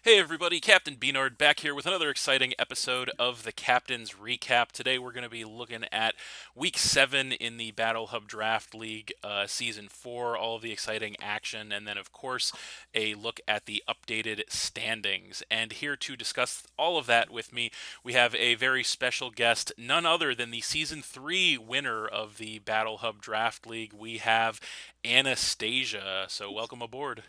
Hey everybody, Captain B-Nard back here with another exciting episode of the Captain's Recap. Today we're going to be looking at Week 7 in the Battle Hub Draft League, Season 4, all of the exciting action, and then of course a look at the updated standings. And here to discuss all of that with me, we have a very special guest, none other than the Season 3 winner of the Battle Hub Draft League. We have Anastasia, so welcome aboard.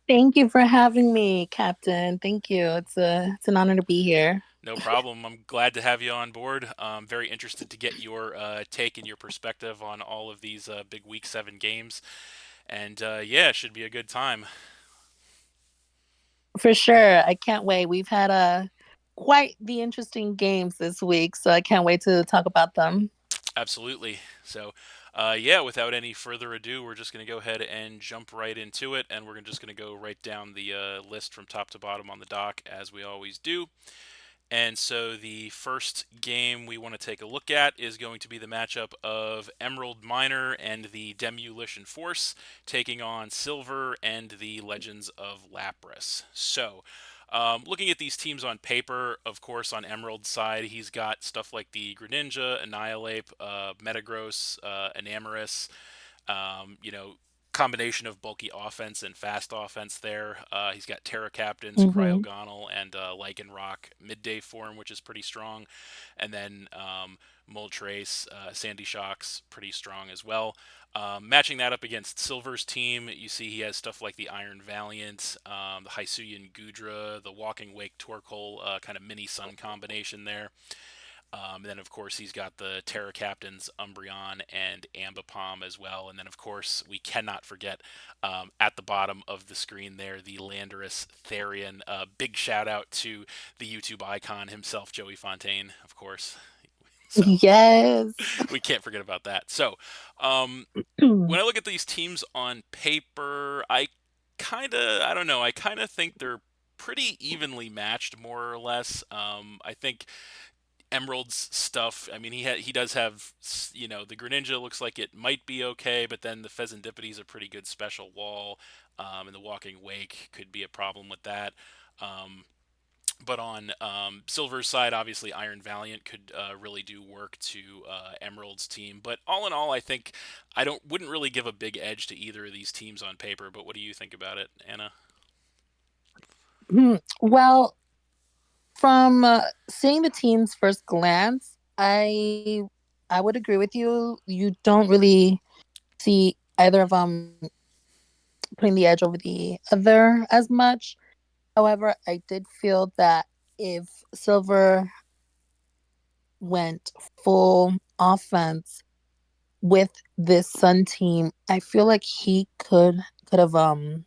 Thank you for having me, Captain. Thank you. It's an honor to be here. No problem. I'm glad to have you on board. I'm very interested to get your take and your perspective on all of these big Week 7 games. And yeah, it should be a good time. For sure. I can't wait. We've had quite the interesting games this week, so I can't wait to talk about them. Absolutely. So, yeah, without any further ado, we're just going to go ahead and jump right into it. And we're just going to go right down the list from top to bottom on the dock, as we always do. And so the first game we want to take a look at is going to be the matchup of Emerald Miner and the Demolition Force taking on Silver and the Legends of Lapras. So, looking at these teams on paper, of course, on Emerald's side, he's got stuff like the Greninja, Annihilate, Metagross, Enamorus, you know, combination of bulky offense and fast offense there. He's got Terra Captains, Hmm. Cryogonal, and Lycanroc midday form, which is pretty strong. And then Moltres, Sandy Shocks, pretty strong as well. Matching that up against Silver's team, you see he has stuff like the Iron Valiant, the Hisuian Gudra, the Walking Wake Torkoal kind of mini Sun combination there. And then, of course, he's got the Terra Captains, Umbreon, and Ambipom as well. And then, of course, we cannot forget at the bottom of the screen there, the Landorus Therian. Big shout out to the YouTube icon himself, Joey Fontaine, of course. So Yes. we can't forget about that. So um, when I look at these teams on paper, I don't know, I kind of think they're pretty evenly matched, more or less. I think Emerald's stuff. I mean, he does have, the Greninja looks like it might be okay, but then the Pheasantipede is a pretty good special wall, and the Walking Wake could be a problem with that. Um, but on Silver's side, obviously Iron Valiant could really do work to Emerald's team. But all in all, I think I don't wouldn't really give a big edge to either of these teams on paper. But what do you think about it, Anna? Well, from seeing the team's first glance, I would agree with you. You don't really see either of them putting the edge over the other as much. However, I did feel that if Silver went full offense with this Sun team, I feel like he could have or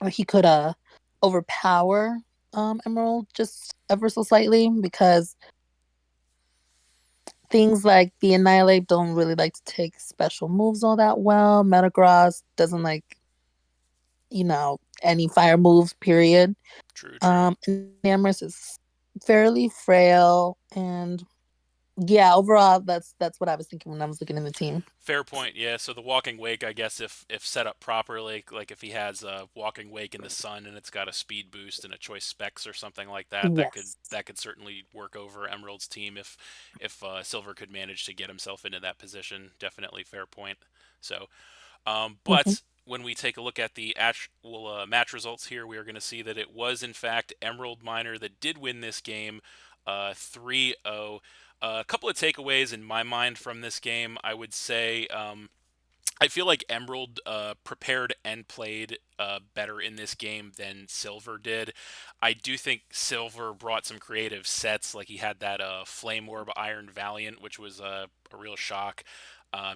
he could overpower Emerald just ever so slightly because things like the Annihilate don't really like to take special moves all that well. Metagross doesn't like, any fire moves, period. True, true. Namorous is fairly frail and yeah, overall that's what I was thinking when I was looking in the team. Fair point. Yeah. So the walking wake, I guess, if set up properly, like if he has a walking wake in the sun and it's got a speed boost and a choice specs or something like that, Yes. that could certainly work over Emerald's team if Silver could manage to get himself into that position. Definitely fair point. So, Hmm. but when we take a look at the actual match results here, we are going to see that it was in fact Emerald Miner that did win this game, 3-0. A couple of takeaways in my mind from this game, I would say. I feel like Emerald prepared and played better in this game than Silver did. I do think Silver brought some creative sets, like he had that Flame Orb Iron Valiant, which was a real shock.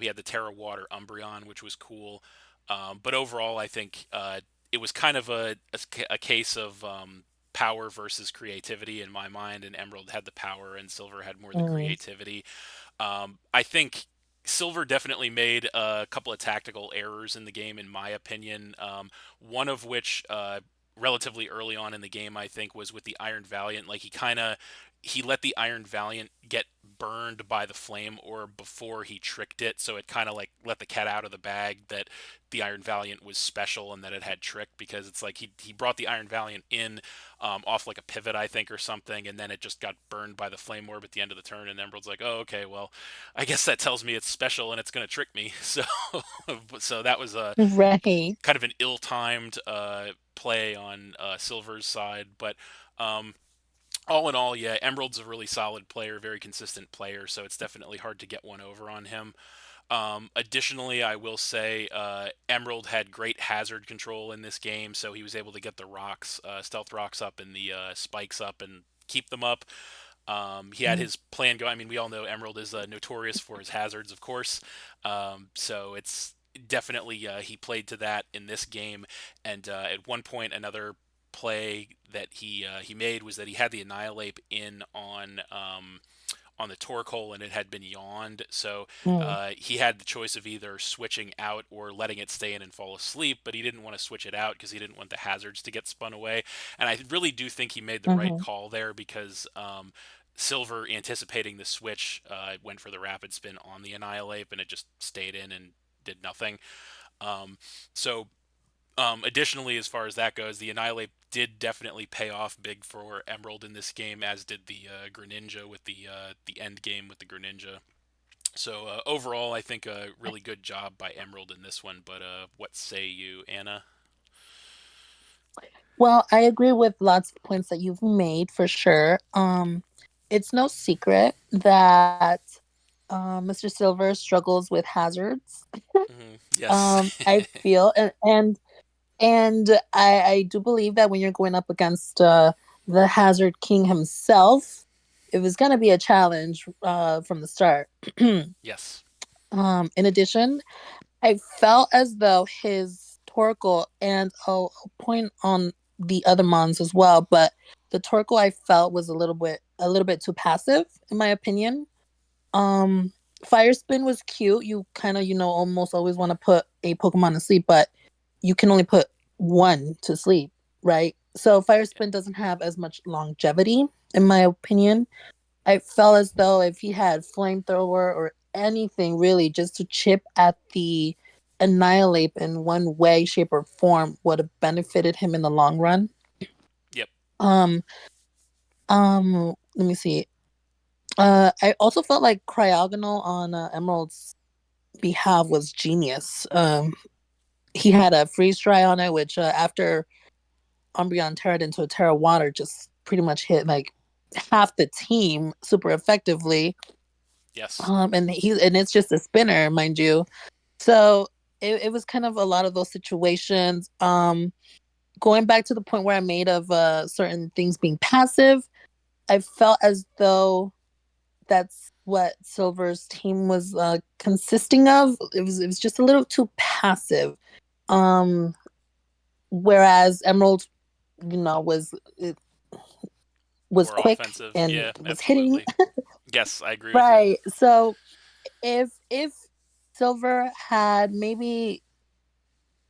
He had the Terra Water Umbreon, which was cool. But overall, I think it was kind of a case of power versus creativity in my mind, and Emerald had the power and Silver had more the Mm. creativity. I think Silver definitely made a couple of tactical errors in the game, in my opinion. One of which relatively early on in the game, I think, was with the Iron Valiant. Like he let the Iron Valiant get burned by the flame orb before he tricked it, so it kind of like let the cat out of the bag that the Iron Valiant was special and that it had trick, because it's like he brought the Iron Valiant in off like a pivot, I think, or something, and then it just got burned by the flame orb at the end of the turn, and Emerald's like, oh, okay, well, I guess that tells me it's special and it's going to trick me. So that was a Right. kind of an ill-timed play on Silver's side, but um, all in all, yeah, Emerald's a really solid player, very consistent player, so it's definitely hard to get one over on him. Additionally, I will say Emerald had great hazard control in this game, so he was able to get the rocks, stealth rocks up and the spikes up and keep them up. He had Mm. his plan going. I mean, we all know Emerald is notorious for his hazards, of course. So it's definitely he played to that in this game. And at one point, another play that he made was that he had the Annihilate in on the torque hole and it had been yawned. So Mm. he had the choice of either switching out or letting it stay in and fall asleep, but he didn't want to switch it out because he didn't want the hazards to get spun away. And I really do think he made the right Mm-hmm. call there because Silver, anticipating the switch, went for the rapid spin on the Annihilate and it just stayed in and did nothing. Um, so additionally, as far as that goes, the Annihilate did definitely pay off big for Emerald in this game, as did the Greninja with the end game with the Greninja. So overall, I think a really good job by Emerald in this one. But what say you, Anna? Well, I agree with lots of points that you've made for sure. It's no secret that Mr. Silver struggles with hazards. Yes. I feel and I do believe that when you're going up against the Hazard King himself, it was going to be a challenge from the start. Yes. In addition, I felt as though his Torkoal, and I'll point on the other mons as well, but the Torkoal I felt was a little bit too passive in my opinion. Um, Fire Spin was cute. You kind of almost always want to put a Pokemon to sleep, but you can only put one to sleep, right? So Fire Yeah. Spin doesn't have as much longevity, in my opinion. I felt as though if he had flamethrower or anything really just to chip at the Annihilate in one way, shape, or form would have benefited him in the long run. Yep. Um, let me see. I also felt like Cryogonal on Emerald's behalf was genius. He had a freeze dry on it, which after Umbreon teared into a Terra Water, just pretty much hit like half the team super effectively. Yes. And it's just a spinner, mind you. So it was kind of a lot of those situations. Going back to the point where I made of certain things being passive, I felt as though that's what Silver's team was consisting of. It was just a little too passive. Um, Whereas Emerald, it was More quick offensive. and Yeah. was hitting. Absolutely. Yes, I agree with you. Right. So if Silver had maybe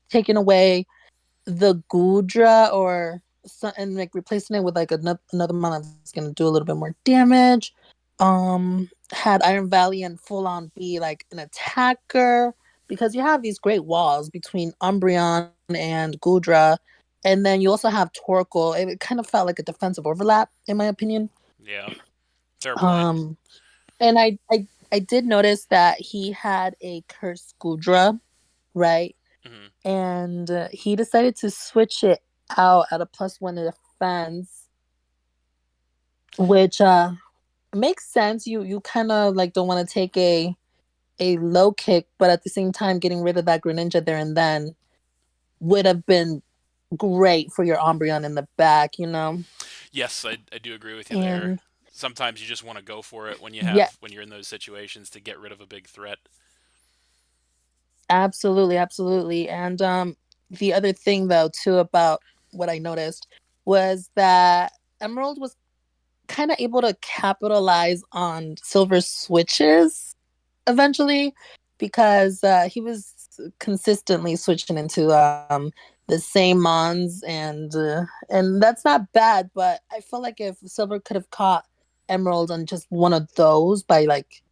taken away the Gudra or and like replacing it with like another mon that's gonna do a little bit more damage. Had Iron Valiant full on be like an attacker because you have these great walls between Umbreon and Gudra, and then you also have Torkoal. It kind of felt like a defensive overlap, in my opinion. Yeah. Fair point. Um, and I did notice that he had a cursed Gudra, right? Hmm. And he decided to switch it out at a +1 to defense, which makes sense. You kind of like don't want to take a low kick, but at the same time, getting rid of that Greninja there and then would have been great for your Umbreon in the back. Yes, I do agree with you there. And Sometimes you just want to go for it yeah, when you're in those situations to get rid of a big threat. absolutely, absolutely. And the other thing though too about what I noticed was that Emerald was kind of able to capitalize on Silver's switches eventually because he was consistently switching into the same mons, and that's not bad. But I feel like if Silver could have caught Emerald on just one of those by like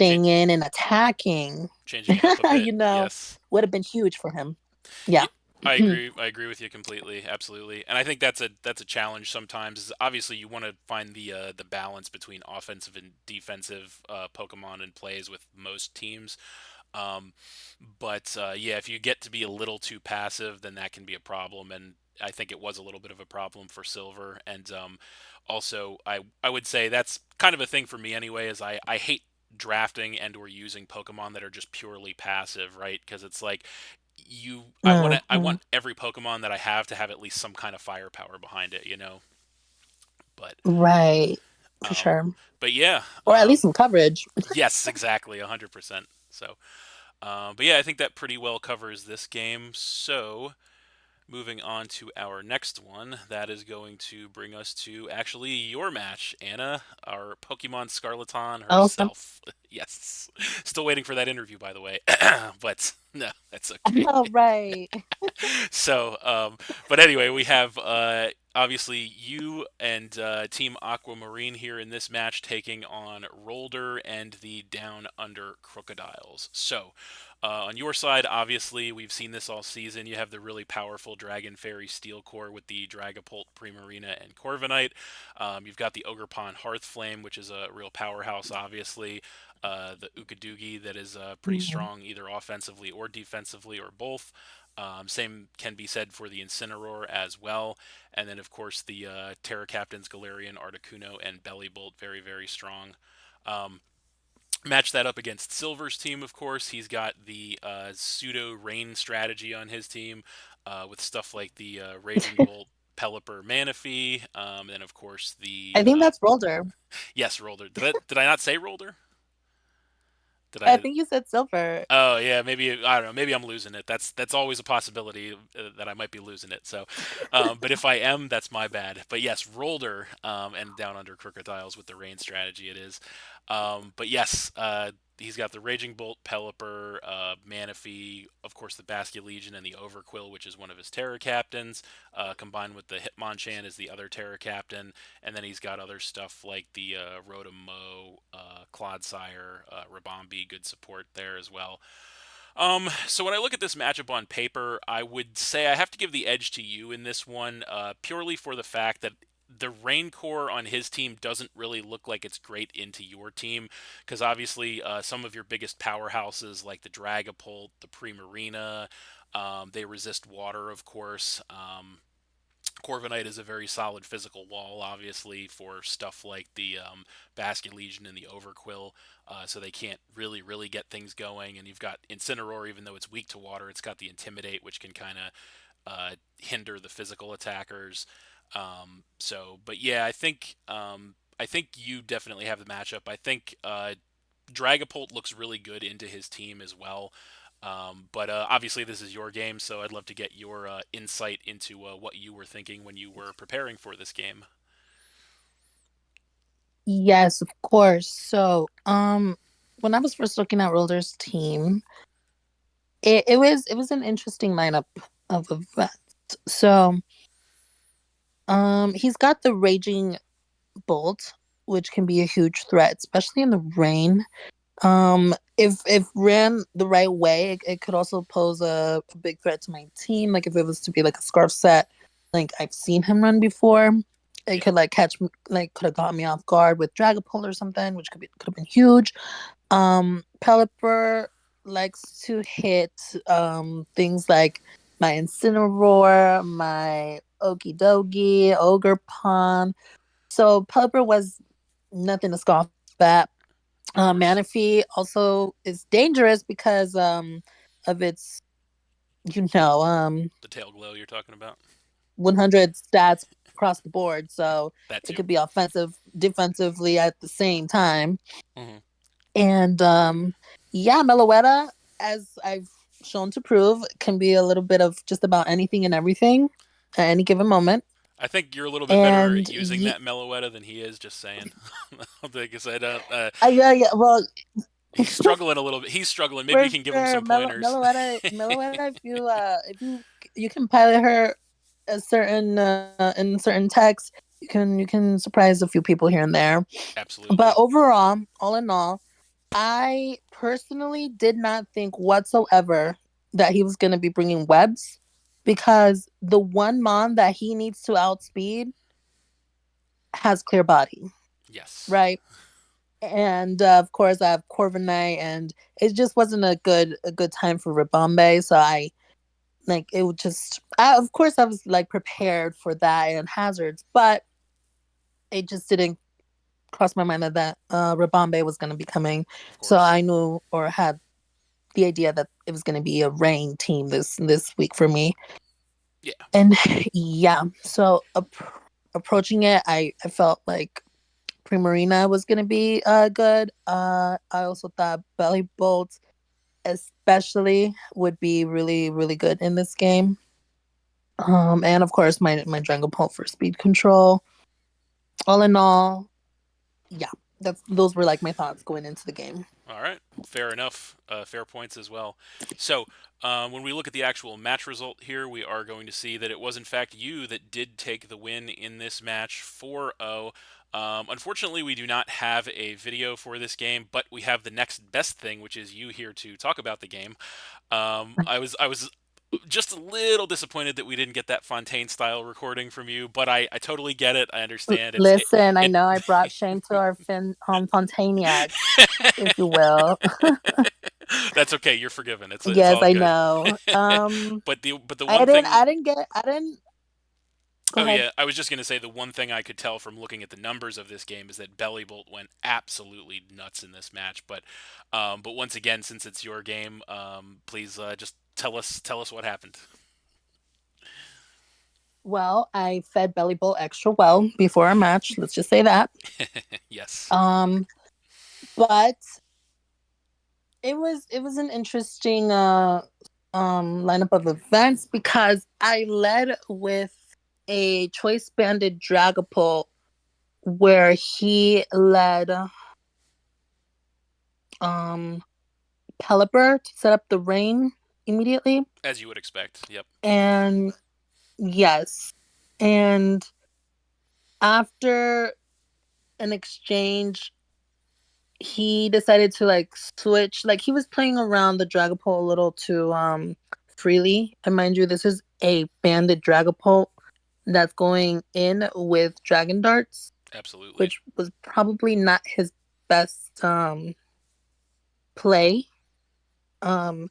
Ch- staying in and attacking, changing it up a bit. you know, Yes. would have been huge for him. Yeah, Yeah. I agree. I agree with you completely. Absolutely. And I think that's a challenge sometimes. Is obviously you want to find the balance between offensive and defensive Pokemon and plays with most teams. Um, but yeah, if you get to be a little too passive, then that can be a problem. And I think it was a little bit of a problem for Silver. And also, I would say that's kind of a thing for me anyway. Is I hate drafting and or using Pokemon that are just purely passive, right? Because it's like I Mm-hmm. want every Pokemon that I have to have at least some kind of firepower behind it, But Right. For um, sure. but yeah, Or at least some coverage. yes, exactly, 100%. So, but yeah, I think that pretty well covers this game. So, moving on to our next one, that is going to bring us to actually your match, Anna, our Pokemon Scarleton Awesome. herself. Yes, still waiting for that interview, by the way, but no, that's okay. All right. So, but anyway, we have obviously you and Team Aquamarine here in this match taking on Rolder and the Down Under Crocodiles. So, on your side, obviously, we've seen this all season. You have the really powerful Dragon Fairy Steel Core with the Dragapult, Primarina, and Corviknight. You've got the Ogerpon Hearthflame, which is a real powerhouse, obviously. The Ukadoogie that is pretty Mhm. strong either offensively or defensively or both. Same can be said for the Incineroar as well. And then, of course, the Terra Captains Galarian, Articuno, and Bellibolt, very, very strong. Um, Match that up against Silver's team, of course. He's got the pseudo rain strategy on his team with stuff like the Raging Bolt, Pelipper, Manaphy, and of course I the think that's Rolder. yes, Rolder. Did I not say Rolder? Did I I? think you said Silver. Oh yeah, maybe I don't know. Maybe I'm losing it. That's always a possibility that I might be losing it. So, but if I am, that's my bad. But yes, Rolder and Down Under Crocodiles with the rain strategy it is. But yes, he's got the Raging Bolt, Pelipper, Manaphy, of course the Basculegion and the Overquill, which is one of his Terror Captains, combined with the Hitmonchan as the other Terror Captain, and then he's got other stuff like the Rotom-Mow, Clodsire, Rabombi, good support there as well. So when I look at this matchup on paper, I would say I have to give the edge to you in this one, purely for the fact that the Rain Core on his team doesn't really look like it's great into your team, because obviously some of your biggest powerhouses like the Dragapult, the Primarina, they resist water, of course. Corviknight is a very solid physical wall, obviously, for stuff like the Basculegion and the Overquill, so they can't really get things going. And you've got Incineroar, even though it's weak to water, it's got the Intimidate, which can kind of hinder the physical attackers. But yeah, I think you definitely have the matchup. I think Dragapult looks really good into his team as well. But obviously, this is your game, so I'd love to get your insight into what you were thinking when you were preparing for this game. Yes, of course. So, when I was first looking at Rolder's team, it was an interesting lineup of events. So, he's got the Raging Bolt, which can be a huge threat, especially in the rain. If ran the right way, it could also pose a big threat to my team. Like if it was to be like a scarf set, like I've seen him run before, it Yeah, could like could have got me off guard with Dragapult or something, which could have been huge. Pelipper likes to hit things like my Incineroar, my Okie Dokie, Ogre Pond. So Pelipper was nothing to scoff at. of course. Manaphy also is dangerous because of its you know um The tail glow you're talking about. 100 stats across the board, so That it too. could be offensive, defensively at the same time. Hmm. And yeah, Meloetta, as I've shown to prove, can be a little bit of just about anything and everything at any given moment. I think you're a little bit better at And using that Meloetta than he is. Just saying. Like I said, yeah, yeah, well, He's struggling a little bit. He's struggling. Maybe For you can give him sure. some pointers. Meloetta, if you can pilot her a certain in certain text, you can surprise a few people here and there. But Absolutely. overall, all in all, I personally did not think whatsoever that he was going to be bringing webs because the one mon that he needs to outspeed has clear body, Yes. right? And of course, I have Corviknight, and it just wasn't a good time for Ribambe. So I like it would just. Of course, I was like prepared for that and hazards, but it just didn't cross my mind that Ribambe was going to be coming. Of So course. I knew or had the idea that it was going to be a rain team this week for me. Yeah. And yeah, so approaching it, I felt like Primarina was going to be good. I also thought Belly Bolt especially would be really really good in this game. And of course my Jungle Pult for speed control. All in all, yeah, those were like my thoughts going into the game. All right, fair enough. Fair points as well. So, when we look at the actual match result here, we are going to see that it was in fact you that did take the win in this match 4-0. Unfortunately, we do not have a video for this game, but we have the next best thing, which is you here to talk about the game. I was just a little disappointed that we didn't get that Fontaine style recording from you, but I totally get it. I understand. Listen, I It know I brought shame to our Fontaniacs, if you will. That's okay. You're forgiven. It's Yes, all I good. know. But the I one didn't thing. I didn't get I didn't go Oh ahead. yeah, I was just gonna say the one thing I could tell from looking at the numbers of this game is that Bellybolt went absolutely nuts in this match. But once again, since it's your game, please just tell us what happened. Well, I fed Belly Bowl extra well before our match. Let's just say that. Yes. Um, but it was an interesting lineup of events because I led with a choice banded Dragapult where he led um Pelipper to set up the rain immediately. As you would expect. Yep. And yes. And after an exchange, he decided to like switch. Like he was playing around the Dragapult a little too freely. And mind you, this is a banded Dragapult that's going in with Dragon Darts, Absolutely. which was probably not his best play. Um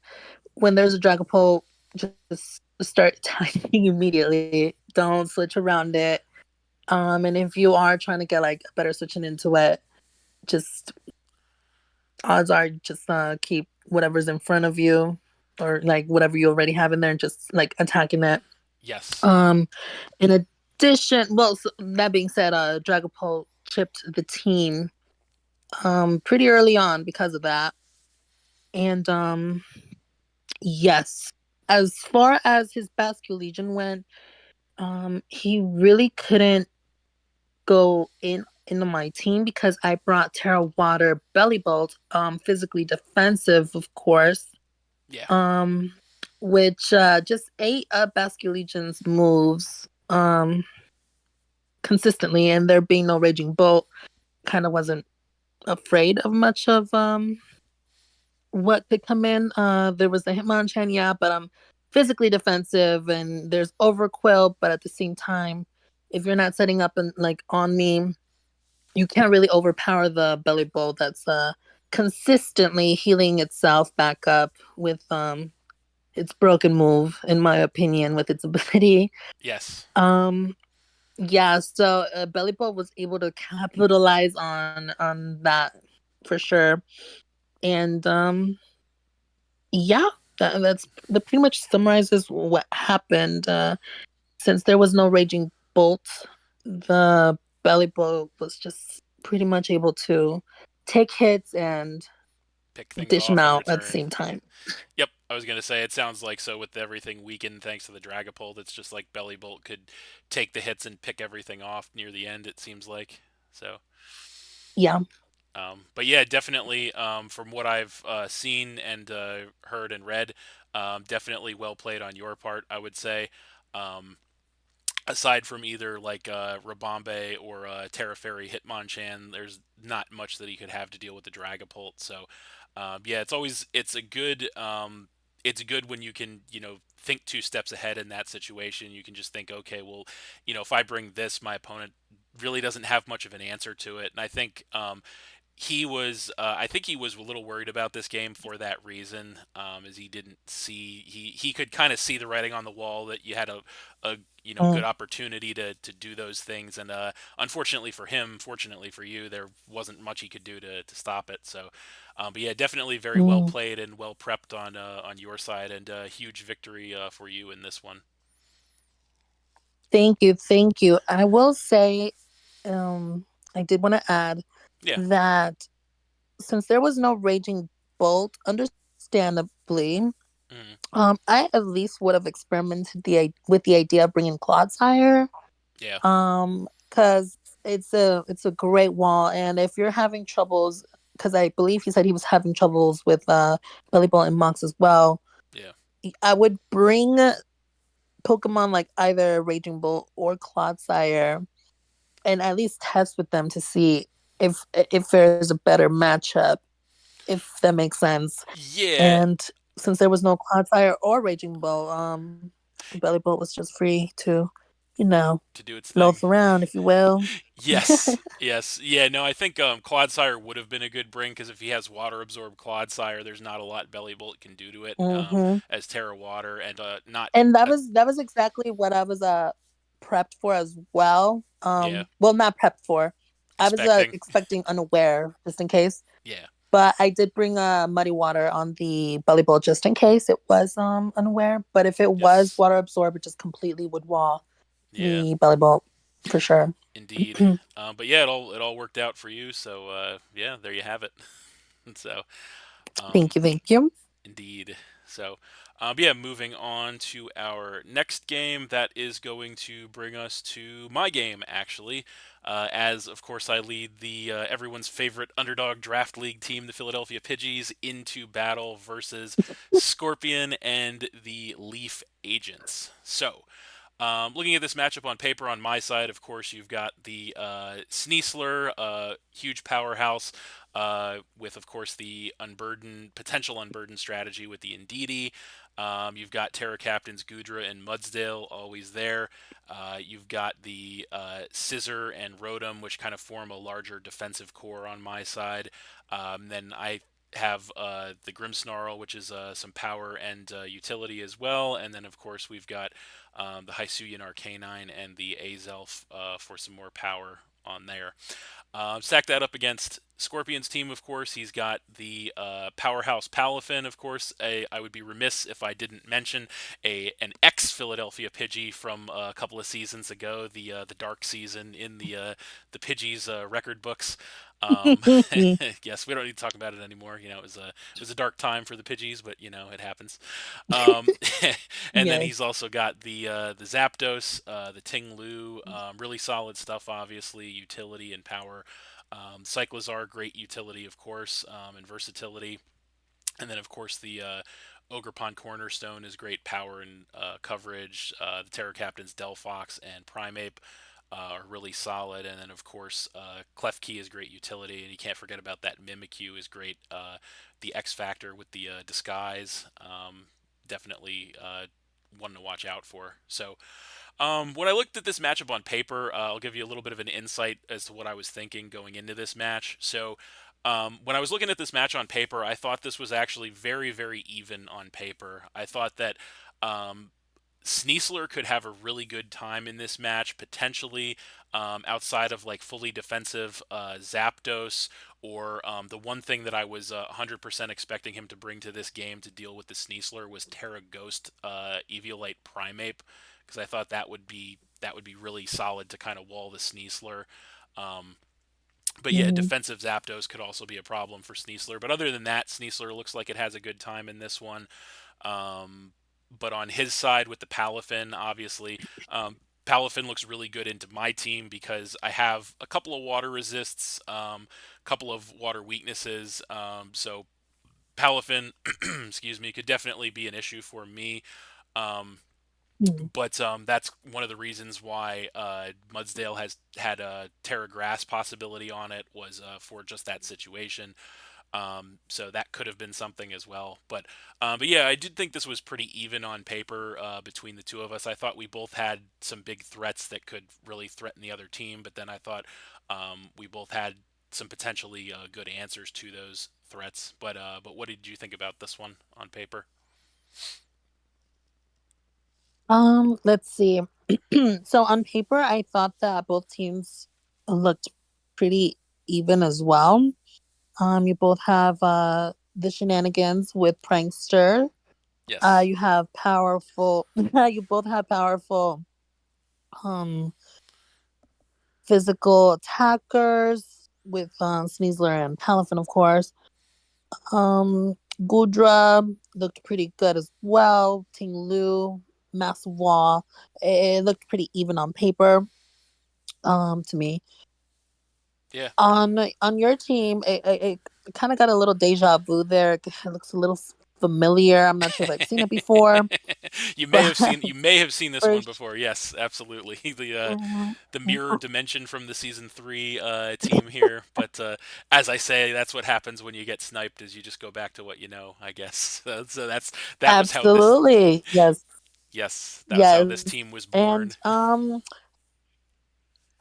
when there's a Dragapult, just start attacking immediately. Don't switch around it. And if you are trying to get like a better switching into it, just odds are just keep whatever's in front of you or like whatever you already have in there and just like attacking it. Yes. Um, in addition, well, so that being said, Dragapult chipped the team pretty early on because of that. And yes, as far as his Basque Legion went, he really couldn't go into my team because I brought Terra Water Belly Bolt, physically defensive, of course, Yeah. um, which just ate up Basque Legion's moves consistently, and there being no Raging Bolt, kind of wasn't afraid of much of what could come in. There was the Hitmonchan, yeah, but I'm physically defensive, and there's Overquill, but at the same time, if you're not setting up and like on me, you can't really overpower the belly bowl that's consistently healing itself back up with its broken move, in my opinion, with its ability. Yes. Um yeah, so belly bowl was able to capitalize on that for sure. And yeah, that pretty much summarizes what happened. Since there was no raging bolt, the belly bowl was just pretty much able to take hits and Pick things dish them off in out at the return. same time. Yep, I was gonna say it sounds like so with everything weakened thanks to the Dragapult, it's just like Bellybolt could take the hits and pick everything off near the end. It seems like so. Yeah. But yeah, definitely from what I've seen and heard and read, definitely well played on your part, I would say. Um, Aside from either like Rabambe or Terraferry Hitmonchan, there's not much that he could have to deal with the Dragapult. So yeah, it's good when you can think two steps ahead in that situation. You can just think, okay, well, if I bring this, my opponent really doesn't have much of an answer to it. And I think I think he was a little worried about this game for that reason, as he didn't see he could kind of see the writing on the wall that you had a good Mm, opportunity to do those things, and unfortunately for him, fortunately for you, there wasn't much he could do to stop it. So, but yeah, definitely very well mm. played and well prepped on your side, and huge victory for you in this one. Thank you, thank you. I will say, um, I did want to add Yeah. that since there was no raging bolt, understandably, Mm, I at least would have experimented with the idea of bringing Clodsire, yeah. because it's a great wall, and if you're having troubles, because I believe he said he was having troubles with Belly Bolt and Mox as well, Yeah. I would bring Pokemon like either Raging Bolt or Clodsire and at least test with them to see if there's a better matchup, if that makes sense. Yeah. And since there was no Cloudfire or Raging Bolt, Belly Bolt was just free to, you know, To do its thing. loaf around, if you will. Yes, yes, yeah. No, I think Clodsire would have been a good bring because if he has water absorbed Clodsire, there's not a lot Belly Bolt can do to it Hmm. as Terra Water, and not And that uh, was exactly what I was prepped for as well. yeah, Well, not prepped for. I was expecting. expecting unaware just in case. Yeah, But I did bring muddy water on the belly bowl just in case it was unaware. But if it was yes, water absorbed, it just completely would wall yeah, the belly bowl for sure. indeed. But yeah, it all worked out for you. So yeah, there you have it. So um, Thank you, thank you. indeed. So, yeah, moving on to our next game. That is going to bring us to my game, actually. As, of course, I lead the everyone's favorite underdog draft league team, the Philadelphia Pidgeys, into battle versus Scorpion and the Leaf Agents. So, looking at this matchup on paper, on my side, of course, you've got the Sneasler, huge powerhouse, with, of course, the potential unburden strategy with the Indeedee. You've got Terra Captains Gudra and Mudsdale always there. You've got the Scissor and Rotom, which kind of form a larger defensive core on my side. Then I have the Grimmsnarl, which is some power and utility as well. And then, of course, we've got the Hisuian Arcanine and the Azelf for some more power on there. Stack that up against Scorpion's team, of course. He's got the powerhouse Palafin, of course. I would be remiss if I didn't mention an ex-Philadelphia Pidgey from a couple of seasons ago, the dark season in the Pidgeys record books. Um, yes, we don't need to talk about it anymore. It was a dark time for the Pidgeys, but it happens. Um, and then he's Yes. also got the Zapdos, the Ting Lu, really solid stuff. Obviously, utility and power. Cyclizar, great utility, of course, and versatility. And then, of course, the Ogerpon Cornerstone is great power and coverage. The Terra Captains Delphox and Primeape are really solid. And then, of course, Klefki is great utility. And you can't forget about that Mimikyu is great. The X Factor with the Disguise, definitely one to watch out for. So, when I looked at this matchup on paper, I'll give you a little bit of an insight as to what I was thinking going into this match. So, when I was looking at this match on paper, I thought this was actually very, very even on paper. I thought that um, Sneasler could have a really good time in this match, potentially outside of like fully defensive Zapdos, or the one thing that I was 100% expecting him to bring to this game to deal with the Sneasler was Terra Ghost Eviolite Primeape, because I thought that would be really solid to kind of wall the Sneasler. Um, but yeah, Mhm. defensive Zapdos could also be a problem for Sneasler. But other than that, Sneasler looks like it has a good time in this one. Um, but on his side with the Palafin, obviously, Palafin looks really good into my team because I have a couple of water resists, a couple of water weaknesses. So Palafin, excuse me, could definitely be an issue for me. Um, Mm. but that's one of the reasons why Mudsdale has had a Terra Grass possibility on it was for just that situation. So that could have been something as well. But yeah, I did think this was pretty even on paper between the two of us. I thought we both had some big threats that could really threaten the other team, but then I thought we both had some potentially good answers to those threats. But what did you think about this one on paper? Let's see. So on paper, I thought that both teams looked pretty even as well. You both have the shenanigans with Prankster. Yes. You have powerful. You both have powerful um physical attackers with Sneasler and Palafin, of course. Gudra looked pretty good as well. Ting Lu, Massive Wall. It looked pretty even on paper. To me. Yeah. On your team, it kind of got a little deja vu there. It looks a little familiar. I'm not sure if I've seen it before, but You may have seen this for one before. Yes, absolutely. sure. The mirror dimension from the season 3 team here. But as I say, that's what happens when you get sniped. Is you just go back to what you know, I guess. So that was how this. Absolutely. Yes. Yes, that was how this Yes. team was And born.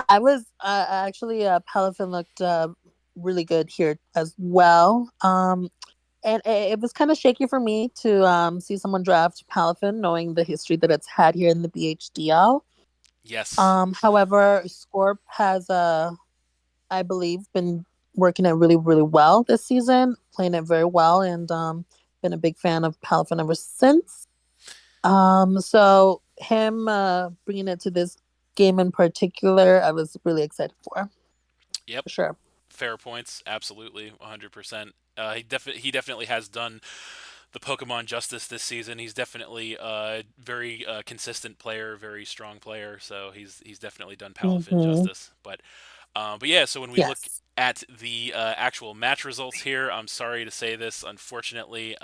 I was actually Palafin looked really good here as well. And it was kind of shaky for me to see someone draft Palafin, knowing the history that it's had here in the BHDL. Yes. However, Scorp has, I believe, been working it really, really well this season, playing it very well, and been a big fan of Palafin ever since. So him bringing it to this game in particular, I was really excited Yep. for sure. Fair points. Absolutely, 100%. He definitely has done the Pokemon justice this season. He's definitely a very consistent player, very strong player. So he's definitely done Palafin Mm-hmm. justice. But yeah. So when we look Yes. at the actual match results here, I'm sorry to say this. Unfortunately,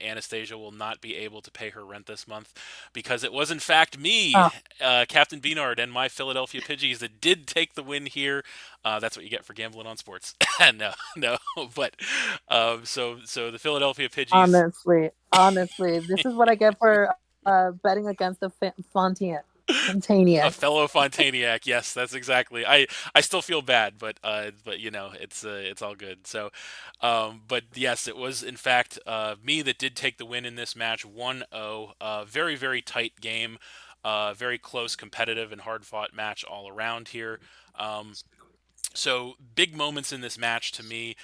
Anastasia will not be able to pay her rent this month because it was in fact me, Oh, Captain B-Nard, and my Philadelphia Pidgeys that did take the win here. That's what you get for gambling on sports. No, no, but so the Philadelphia Pidgeys, honestly, this is what I get for betting against the a Fontaniacs. fellow Fontaniac. Yes, that's exactly. I still feel bad, but you know it's all good. But yes, it was in fact me that did take the win in this match, 1-0. Very very tight game, very close, competitive, and hard fought match all around here. Um, So big moments in this match to me.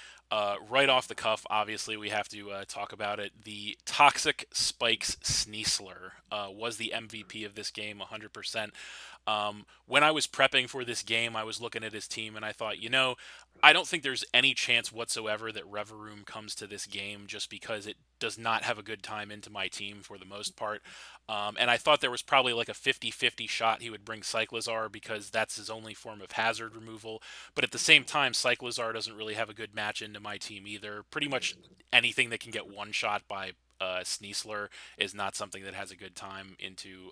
Right off the cuff, obviously we have to talk about it. The Toxic Spikes Sneasler was the MVP of this game, 100%. When I was prepping for this game, I was looking at his team and I thought, I don't think there's any chance whatsoever that Reveroom comes to this game just because it does not have a good time into my team for the most part. And I thought there was probably like a 50-50 shot he would bring Cyclizar because that's his only form of hazard removal. But at the same time, Cyclizar doesn't really have a good match into my team either. Pretty much anything that can get one shot by Sneasler is not something that has a good time into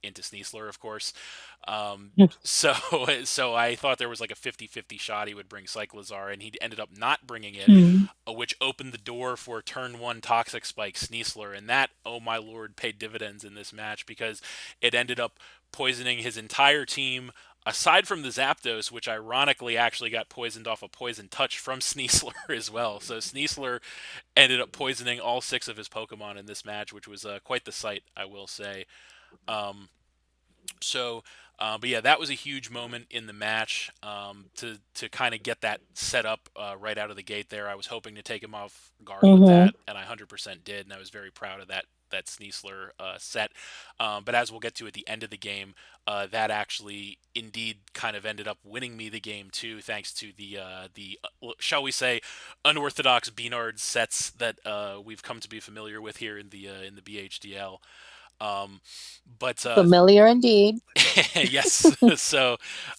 Sneasler, of course. Um, so so I thought there was like a 50-50 shot he would bring Cyclizar, and he ended up not bringing it, Mm. which opened the door for turn one Toxic Spike Sneasler, and that, oh my lord, paid dividends in this match because it ended up poisoning his entire team. Aside from the Zapdos, which ironically actually got poisoned off a poison touch from Sneasler as well. So Sneasler ended up poisoning all 6 of his Pokemon in this match, which was quite the sight, I will say. Um, but yeah, that was a huge moment in the match to kind of get that set up right out of the gate. There, I was hoping to take him off guard with Mm-hmm. that, and I 100% did, and I was very proud of that Sneasler set. But as we'll get to at the end of the game, that actually indeed kind of ended up winning me the game too, thanks to the shall we say unorthodox B-Nard sets that we've come to be familiar with here in the BHDL. Um, but Familiar indeed. Yes. So,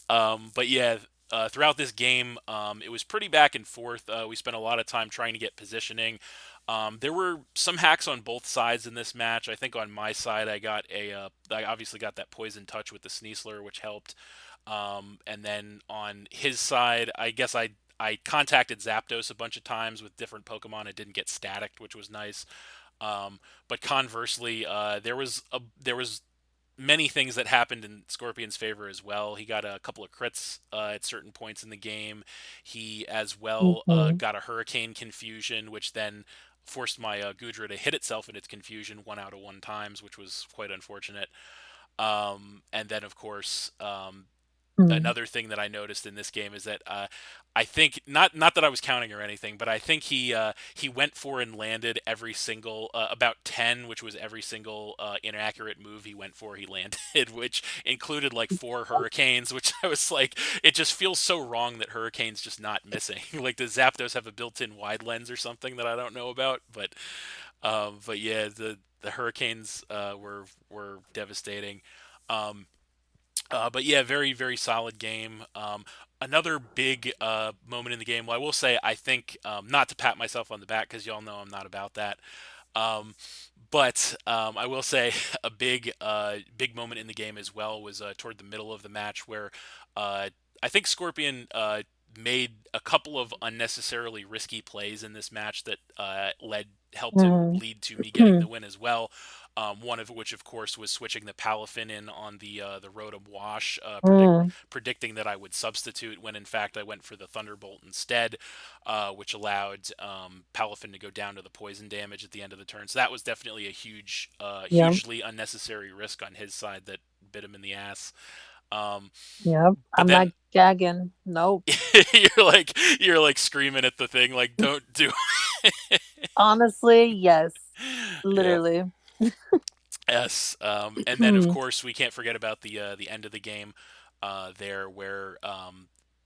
but yeah, throughout this game, it was pretty back and forth. We spent a lot of time trying to get positioning. There were some hacks on both sides in this match. I think on my side, I obviously got that poison touch with the Sneasler, which helped. And then on his side, I guess I contacted Zapdos a bunch of times with different Pokemon. It didn't get staticked, which was nice. But conversely, there was many things that happened in Scorpion's favor as well. He got a couple of crits at certain points in the game. He as well Hmm. got a Hurricane confusion, which then forced my Gudra to hit itself in its confusion 1 out of 1 times, which was quite unfortunate. And then, of course, Mm. another thing that I noticed in this game is that I think not that I was counting or anything, but I think he went for and landed every single about 10, which was every single inaccurate move he went for he landed, which included like 4 hurricanes, which I was like, it just feels so wrong that hurricanes just not missing. Like the Zapdos have a built-in wide lens or something that I don't know about, but yeah, the hurricanes were devastating. Um, but yeah, very very solid game. Another big moment in the game. Well, I will say I think not to pat myself on the back because y'all know I'm not about that. Um, but I will say a big moment in the game as well was toward the middle of the match where uh, I think Scorpion made a couple of unnecessarily risky plays in this match that led helped to Mm. lead to me getting the win as well. One of which, of course, was switching the Palafin in on the Rotom Wash, Mm. predicting that I would substitute when in fact I went for the Thunderbolt instead, which allowed Palafin to go down to the poison damage at the end of the turn. So that was definitely a Yep. hugely unnecessary risk on his side that bit him in the ass. Um, Yep. but I'm then not gagging. Nope. you're like screaming at the thing like don't do Honestly, yes. yeah. Literally. Yes, and then of course we can't forget about the end of the game, there where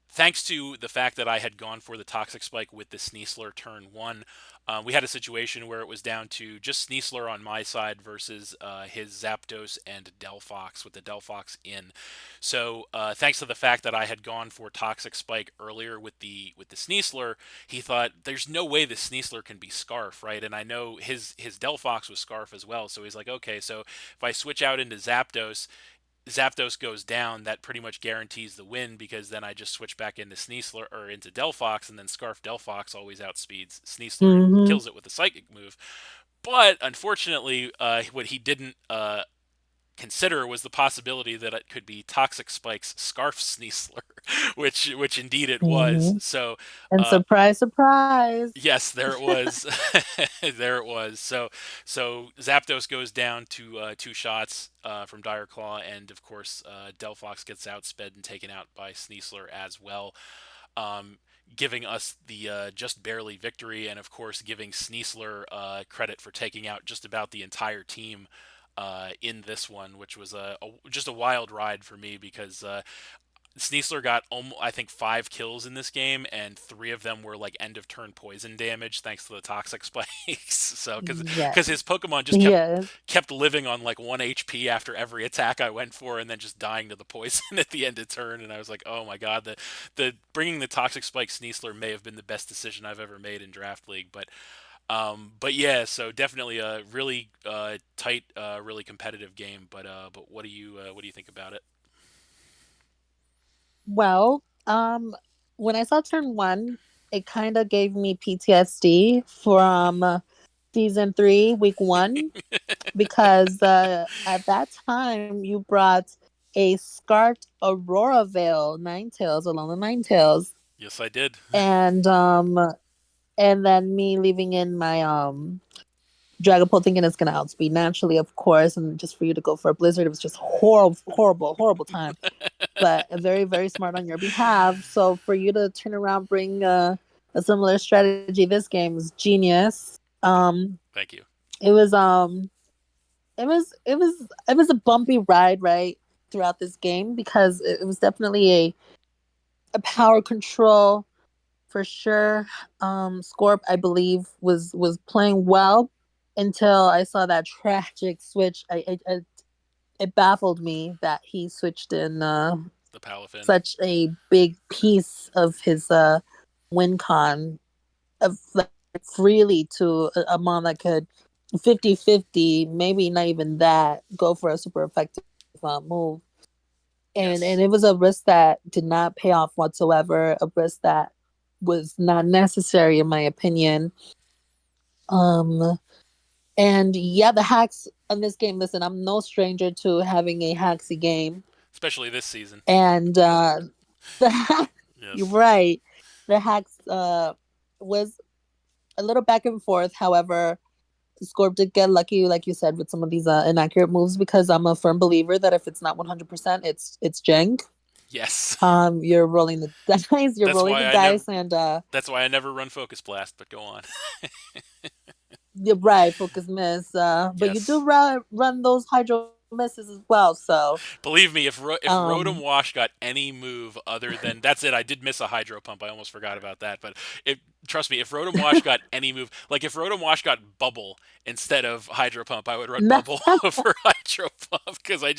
thanks to the fact that I had gone for the toxic spike with the Sneasler turn one, we had a situation where it was down to just Sneasler on my side versus his Zapdos and Delphox with the Delphox in. So thanks to the fact that I had gone for toxic spike earlier with the Sneasler, he thought there's no way this Sneasler can be Scarf, right? And I know his Delphox was Scarf as well, so he's like, okay, so if I switch out into Zapdos, Zapdos goes down, that pretty much guarantees the win because then I just switch back into Sneasler or into Delphox, and then Scarf Delphox always outspeeds Sneasler and Mm-hmm. kills it with a Psychic move. But unfortunately, what he didn't consider was the possibility that it could be Toxic Spike's Scarf Sneasler, which indeed it was. Mm-hmm. So And uh, surprise, surprise. yes, there it was. There it was. So Zapdos goes down to 2 shots from Dire Claw, and of course Delphox gets outsped and taken out by Sneasler as well, um, giving us the just barely victory, and of course giving Sneasler credit for taking out just about the entire team. In this one, which was just a wild ride for me because Sneasler got I think 5 kills in this game, and 3 of them were like end of turn poison damage thanks to the toxic spikes. So Yes. because his Pokemon just Yes. kept living on like 1 HP after every attack I went for, and then just dying to the poison at the end of turn. And I was like, oh my god, the bringing the toxic spike Sneasler may have been the best decision I've ever made in Draft League, but yeah, so definitely a really tight, really competitive game. But what do you think about it? Well, when I saw turn one, it kind of gave me PTSD from season three, week one, because at that time you brought a Scarfed Aurora Veil Ninetales along the Ninetales, Yes, I did. and and then me leaving in my Dragapult thinking it's gonna outspeed naturally, of course, and just for you to go for a Blizzard, it was just horrible, horrible, horrible time. But very, very smart on your behalf. So for you to turn around, bring a similar strategy this game was genius. Thank you. It was it was a bumpy ride, right, throughout this game because it was definitely a power control for sure. Scorp, I believe, was playing well until I saw that tragic switch. it baffled me that he switched in The Palafin. such a big piece of his win con of like freely to a mon that could 50-50, maybe not even that, go for a super effective move. And Yes. it was a risk that did not pay off whatsoever, a risk that was not necessary in my opinion. Um and yeah, the hacks in this game, listen, I'm no stranger to having a hacksy game. Especially this season. And the hack, you're Yes. right. The hacks was a little back and forth. However, Scorp did get lucky, like you said, with some of these inaccurate moves because I'm a firm believer that if it's not 100%, it's jank. Yes. You're rolling the dice, you're That's rolling why the I never. dice, and That's why I never run Focus Blast. But go on. you're right, focus miss. But you do Yes. run those hydro misses as well. So, Believe me, if Rotom um, Wash got any move other than that's it, I did miss a Hydro Pump. I almost forgot about that. But it trust me, if Rotom Wash got any move, like if Rotom Wash got Bubble instead of Hydro Pump, I would run no, Bubble over Hydro Pump because I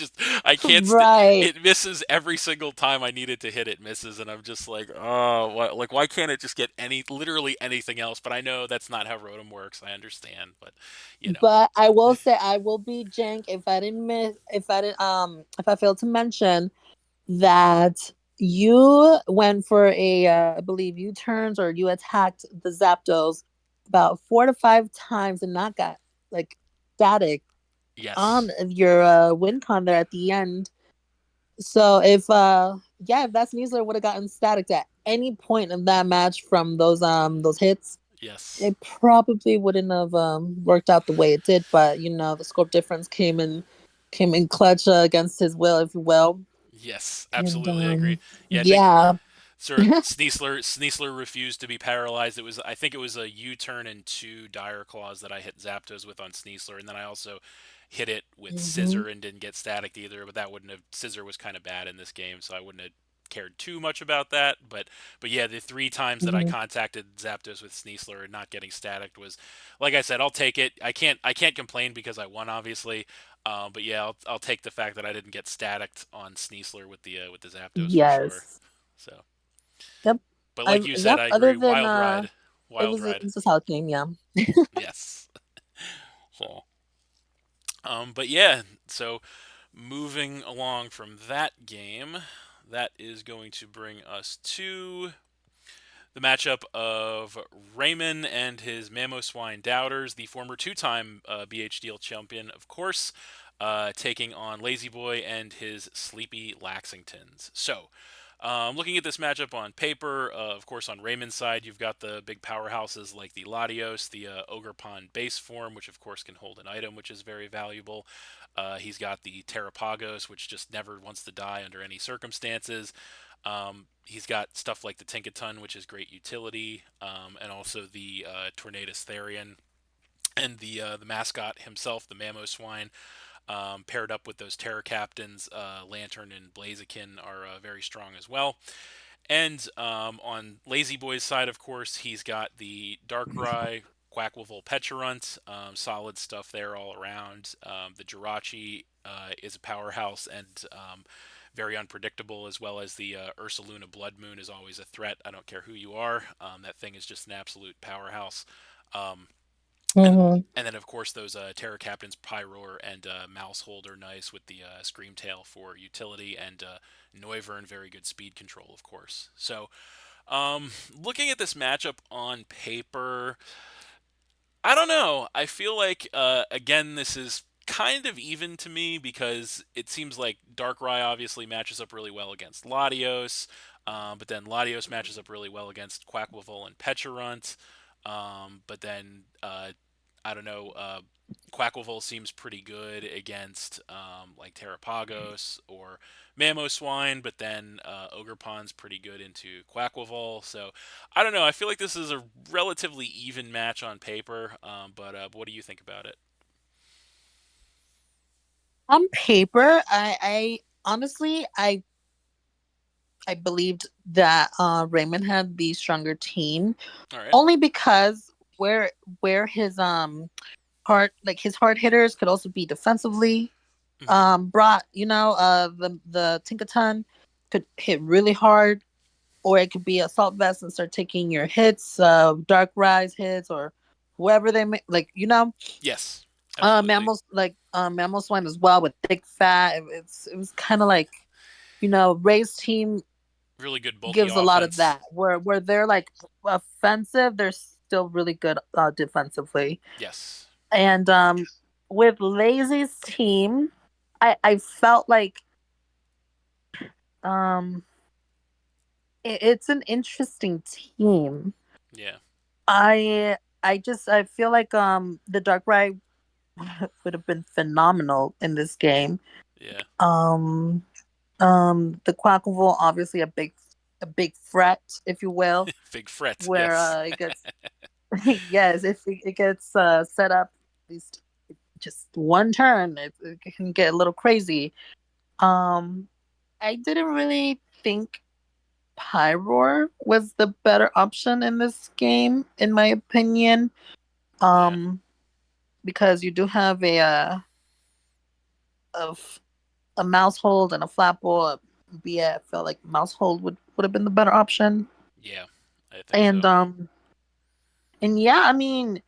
can't right. it misses every single time I needed to hit it misses, and I'm just like, oh, what? Like why can't it just get literally anything else? But I know that's not how Rotom works. I understand, but you know, But I will say I will be jank if I failed to mention that you went for a I believe U turns or you attacked the Zapdos about 4 to 5 times and not got like static yes, on your win con there at the end. So if yeah, if that Sneasler would have gotten static at any point of that match from those hits, yes. it probably wouldn't have worked out the way it did. But you know, the scope difference came in clutch against his will, if you will. Yes, And absolutely agree. Yeah, I think yeah. Sir Sneasler refused to be paralyzed. I think it was a U-turn and two Dire Claws that I hit Zapdos with on Sneasler, and then I also hit it with Hmm. Scissor and didn't get static either. But that wouldn't have Scissor was kind of bad in this game, so I wouldn't have cared too much about that. But yeah, the three times that I Hmm. contacted Zapdos with Sneasler and not getting static was, like I said, I'll take it. I can't complain because I won, obviously. But yeah, I'll take the fact that I didn't get staticked on Sneasler with the Zapdos for sure. Yes. So, Yep. but I like you said, yep. I Other agree. than Wild ride, it wild was ride. a solid game. Yeah. Yes. So, but yeah. So moving along from that game, that is going to bring us to the matchup of Raymond and his Mamoswine Doubters, the former two-time BHDL champion, of course, taking on Lazy Boy and his Sleepy Laxingtons. So, looking at this matchup on paper, of course, on Raymond's side, you've got the big powerhouses like the Latios, the Ogre Pond base form, which of course can hold an item, which is very valuable. He's got the Terrapagos, which just never wants to die under any circumstances. He's got stuff like the Tinkaton, which is great utility, and also the Tornadus Therian, and the mascot himself, the Mamoswine, paired up with those Terror Captains, Lantern and Blaziken, are very strong as well. And on Lazy Boy's side, of course, he's got the Darkrai, Quacklevolt, Pecharunt, solid stuff there all around. The Jirachi is a powerhouse and very unpredictable, as well as the Ursaluna Blood Moon is always a threat. I don't care who you are. That thing is just an absolute powerhouse. Um, and Hmm. and then of course those Terror Captains Pyroar and Mousehold are nice with the Screamtail for utility, and Noivern very good speed control, of course. So looking at this matchup on paper, I don't know. I feel like again this is kind of even to me because it seems like Darkrai obviously matches up really well against Latios, but then Latios matches up really well against Quacklevolt and Pecharunt. But then I don't know. Quacklevolt seems pretty good against like Terrapagos or Mamoswine, but then Ogerpon's pretty good into Quacklevolt. So I don't know. I feel like this is a relatively even match on paper, but what do you think about it? On paper, I honestly I believed that Raymond had the stronger team All right. only because where his hard hitters could also be defensively. Hmm. brought, the Tinkaton could hit really hard, or it could be assault vest and start taking your hits, dark rise hits, or whoever they make, like, Yes, absolutely. mammals, like mammal swine as well, with thick fat. It was kind of like, Ray's team Really good bulky gives a lot of offense. that, where they're like offensive, they're still really good defensively. Yes. And with Lazy's team, I felt like um it's an interesting team. Yeah. I feel like the Darkrai would have been phenomenal in this game. Yeah. Um the Quackable, obviously a big threat, if you will, Big fret. where Yes. it gets yes, if it gets set up at least just one turn, it can get a little crazy. Um I didn't really think Pyroar was the better option in this game, in my opinion. Yeah. Um, because you do have a, f- a mouse hold and a flapple. Yeah, I felt like mouse hold would have been the better option. Yeah. I think And so. yeah, I mean,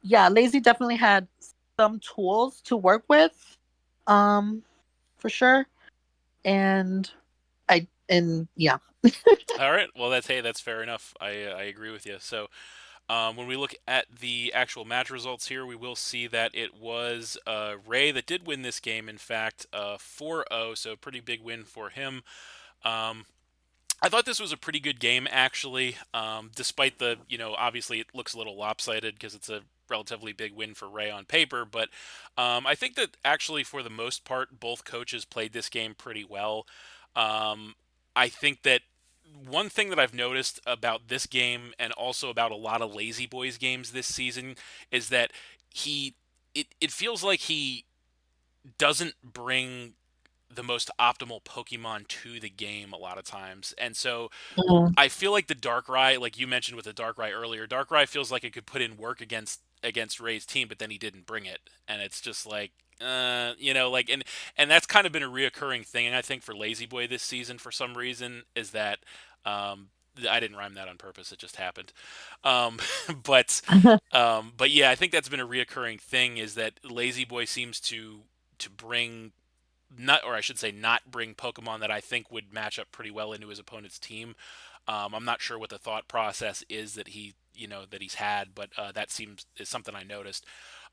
yeah, Lazy definitely had some tools to work with, um, for sure. And and yeah. All right. Well, that's fair enough. I agree with you. So, when we look at the actual match results here, we will see that it was Ray that did win this game. In fact, 4-0, so pretty big win for him. Um, I thought this was a pretty good game, actually, despite obviously it looks a little lopsided because it's a relatively big win for Ray on paper. But I think that actually, for the most part, both coaches played this game pretty well. Um, I think that one thing that I've noticed about this game and also about a lot of Lazy Boys games this season is that he it feels like he doesn't bring the most optimal Pokemon to the game a lot of times. And so Mhm. I feel like the Darkrai, like you mentioned with the Darkrai earlier, Darkrai feels like it could put in work against Ray's team, but then he didn't bring it, and it's just like, like, and that's kind of been a reoccurring thing, and I think for Lazy Boy this season for some reason is that, um, I didn't rhyme that on purpose; it just happened. Um, but but yeah, I think that's been a reoccurring thing is that Lazy Boy seems to bring not, or I should say, not bring Pokemon that I think would match up pretty well into his opponent's team. I'm not sure what the thought process is that that he's had, but that seems is something I noticed.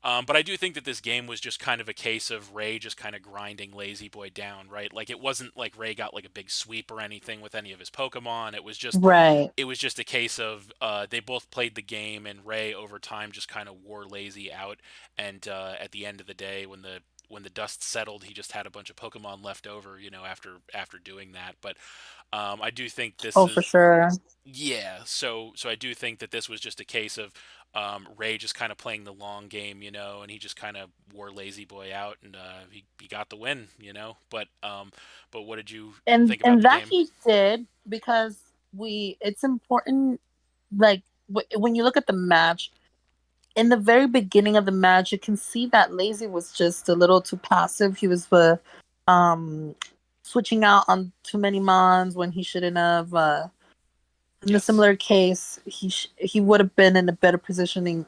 But I do think that this game was just kind of a case of Ray just kind of grinding Lazy Boy down, right? Like it wasn't like Ray got like a big sweep or anything with any of his Pokemon. Right. It was just a case of they both played the game, and Ray over time just kind of wore Lazy out. And at the end of the day, when the dust settled, he just had a bunch of Pokemon left over, after doing that. But I do think this Oh, for is sure. yeah. So I do think that this was just a case of Ray just kind of playing the long game, and he just kind of wore Lazy Boy out, and he got the win, but what did you think about And the that game? he did, because we it's important, like, when you look at the match, in the very beginning of the match, you can see that Lazy was just a little too passive. He was um switching out on too many mons when he shouldn't have. In the Yes. similar case, he would have been in a better position,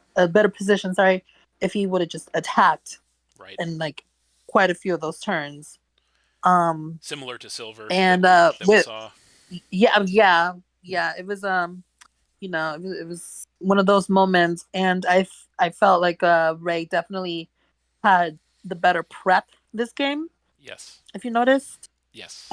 sorry, if he would have just attacked Right. in like quite a few of those turns. Um Similar to Silver and that we with saw. yeah, it was it was one of those moments, and I felt like Ray definitely had the better prep this game, Yes. if you noticed. Yes.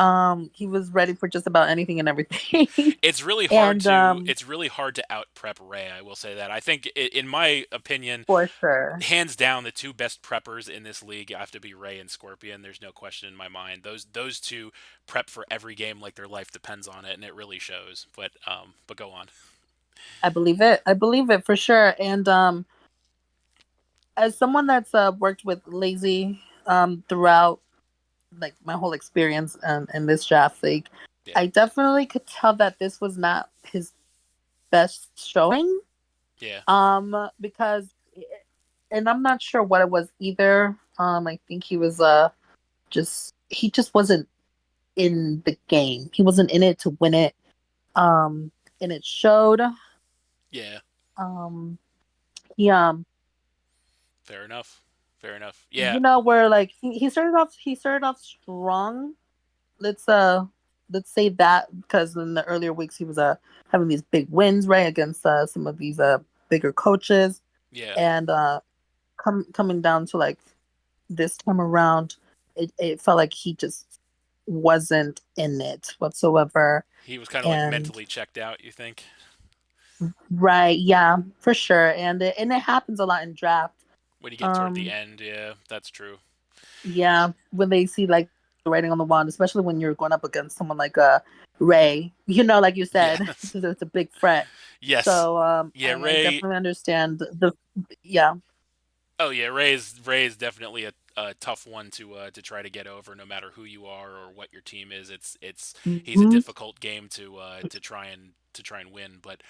He was ready for just about anything and everything. And It's really hard to out prep Ray. I will say that. I think, in my opinion, for sure, hands down, the two best preppers in this league have to be Ray and Scorpion. There's no question in my mind. Those two prep for every game like their life depends on it, and it really shows. But go on. I believe it for sure. And as someone that's worked with Lazy throughout like my whole experience in this draft league, Yeah. I definitely could tell that this was not his best showing. Yeah. Because, and I'm not sure what it was either. I think he was he just wasn't in the game. He wasn't in it to win it. Um, and it showed. Yeah, Um, yeah, fair enough. Fair enough. Yeah, you know, where like he started off strong. Let's let's say that because in the earlier weeks he was having these big wins right against some of these bigger coaches, yeah. and coming down to like this time around, it felt like he just wasn't in it whatsoever. He was kind of like And mentally checked out, you think? right, yeah, for sure. And it happens a lot in draft. When you get toward the Um, end, yeah, that's true. yeah, when they see like the writing on the wall, especially when you're going up against someone like Ray, you know, like you said, Yes. it's a big threat. Yes. So Yeah, I Ray. definitely understand the yeah. Oh yeah, Ray's definitely a tough one to try to get over, no matter who you are or what your team is. It's he's a Hmm. difficult game to try and win. But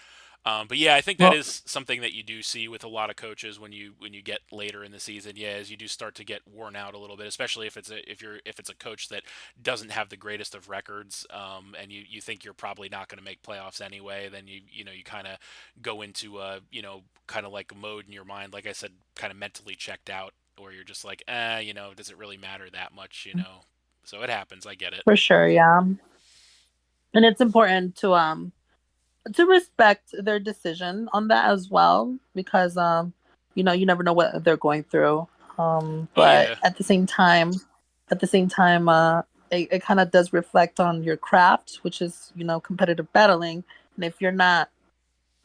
yeah, I think that Well, is something that you do see with a lot of coaches when you get later in the season. Yeah, as you do start to get worn out a little bit, especially if it's a coach that doesn't have the greatest of records, and you think you're probably not going to make playoffs anyway. Then you know you kind of go into kind of like a mode in your mind, like I said, kind of mentally checked out, where you're just like, does it really matter that much, you know? So it happens. I get it. for sure, yeah. And it's important to respect their decision on that as well because you know, you never know what they're going through. Oh But yeah, at the same time it kind of does reflect on your craft, which is, you know, competitive battling. And if you're not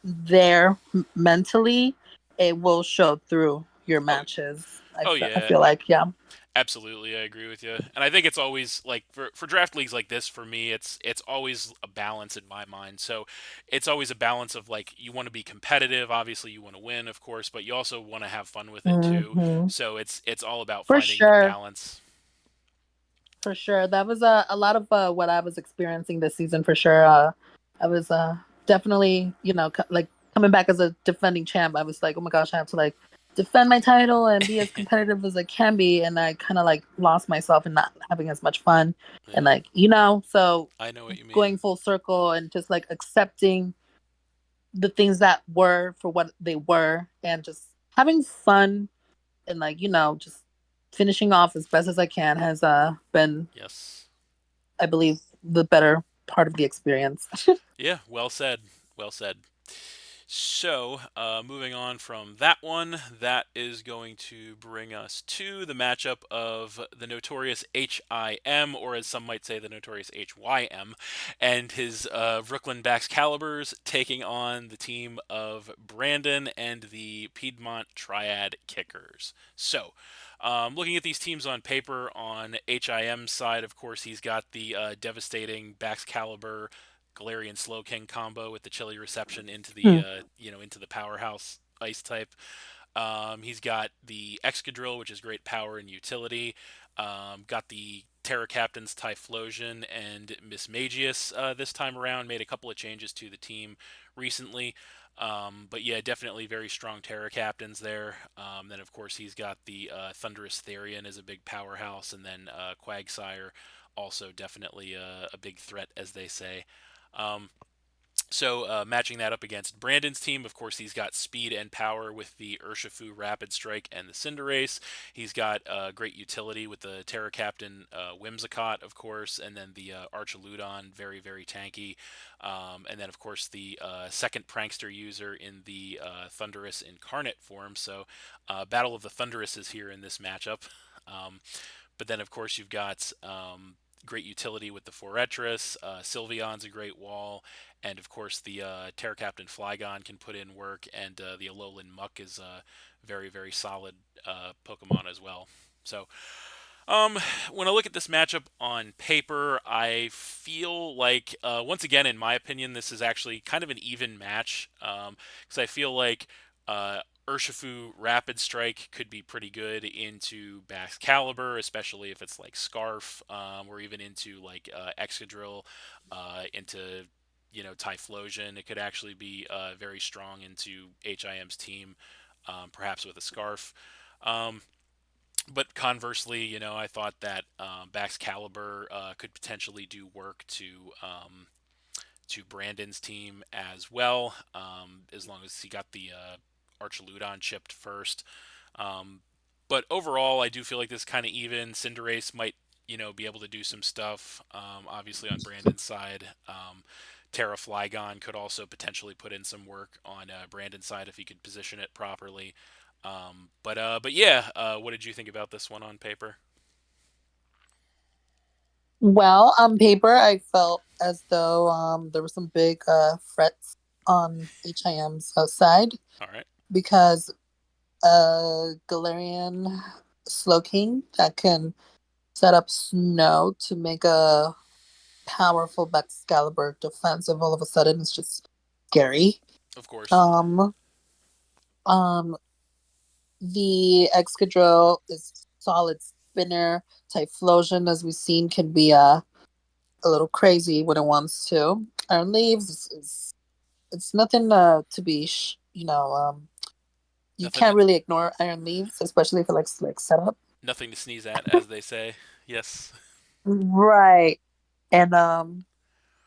there mentally, it will show through your oh matches. oh I yeah, feel like, yeah. absolutely, I agree with you. And I think it's always like for draft leagues like this, for me, it's always a balance in my mind. So it's always a balance of like you want to be competitive, obviously you want to win, of course, but you also want to have fun with it too. Hmm. So it's all about For finding the sure. balance. For sure. That was a lot of what I was experiencing this season for sure. I was definitely, you know, like coming back as a defending champ. I was like, oh my gosh, I have to like defend my title and be as competitive as I can be. And I kind of like lost myself and not having as much fun. And Yeah, like, you know, so I know what you mean. going full circle and just like accepting the things that were for what they were and just having fun and like, you know, just finishing off as best as I can has been, Yes. I believe, the better part of the experience. Yeah, well said. Well said. So, moving on from that one, that is going to bring us to the matchup of the notorious HIM, or as some might say, the notorious HYM, and his Brooklyn Calibers taking on the team of Brandon and the Piedmont Triad Kickers. So, looking at these teams on paper, on HIM's side, of course, he's got the devastating Caliber Galarian Slow King combo with the chilly reception into the Hmm. into the powerhouse ice type. He's got the Excadrill, which is great power and utility. Got the Terra Captains Typhlosion and Miss Magius this time around. Made a couple of changes to the team recently. But yeah, definitely very strong Terra Captains there. Then, of course, he's got the Thunderous Therian as a big powerhouse, and then Quagsire also definitely a big threat, as they say. Um, so matching that up against Brandon's team, of course, he's got speed and power with the Urshifu Rapid Strike and the Cinderace. He's got great utility with the Terra Captain Whimsicott, of course, and then the Archaludon, very, very tanky. And then, of course, the second Prankster user in the Thundurus Incarnate form. So Battle of the Thunduruses here in this matchup. Um, but then, of course, you've got great utility with the Foretris. Sylveon's a great wall. And, of course, the Terra Captain Flygon can put in work. And the Alolan Muck is a very, very solid Pokemon as well. So, um, when I look at this matchup on paper, I feel like, once again, in my opinion, this is actually kind of an even match. Because I feel like Urshifu Rapid Strike could be pretty good into Caliber, especially if it's like Scarf, or even into like Excadrill, into Typhlosion. It could actually be very strong into HIM's team, perhaps with a Scarf. Um, But conversely, I thought that Baxcalibur could potentially do work to Brandon's team as well, as long as he got the Archaludon chipped first. Um, but overall, I do feel like this kind of even. Cinderace might, be able to do some stuff. Obviously, on Brandon's side, Terra Flygon could also potentially put in some work on Brandon's side if he could position it properly. But yeah, what did you think about this one on paper? Well, on paper, I felt as though there were some big threats on HIM's side All right, because Galarian Slowking that can set up snow to make a powerful Excalibur defensive all of a sudden is just scary. of course, Um, um, the Excadrill is solid spinner. Typhlosion, as we've seen, can be a little crazy when it wants to. Iron Leaves is it's nothing to be you nothing, can't really ignore Iron Leaves, especially if it likes like setup. nothing to sneeze at, as they say. Yes. Right. And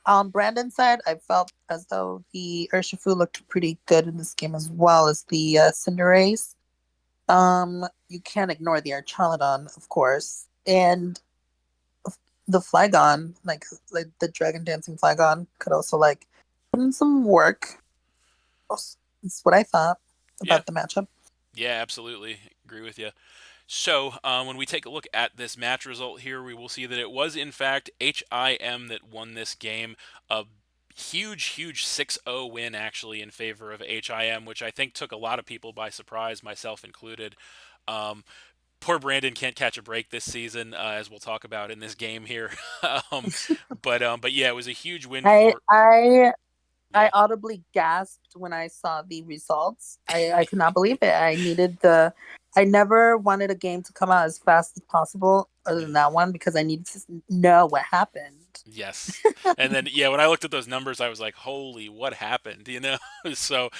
on Brandon's side, I felt as though the Urshifu looked pretty good in this game as well as the Cinderace. You can't ignore the Archaludon, of course, and the Flygon, like the Dragon Dancing Flygon, could also like put in some work. That's what I thought Yeah. about the matchup. Yeah, absolutely. Agree with you. So, when we take a look at this match result here, we will see that it was, in fact, HIM that won this game. A huge, huge 6-0 win, actually, in favor of HIM, which I think took a lot of people by surprise, myself included. Um, Poor Brandon can't catch a break this season, as we'll talk about in this game here. um, but yeah, it was a huge win I for. I I Yeah. audibly gasped when I saw the results. I could not believe it. I needed the. I never wanted a game to come out as fast as possible, other than that one, because I needed to know what happened. Yes. And then yeah, when I looked at those numbers, I was like, "Holy, what happened?" So,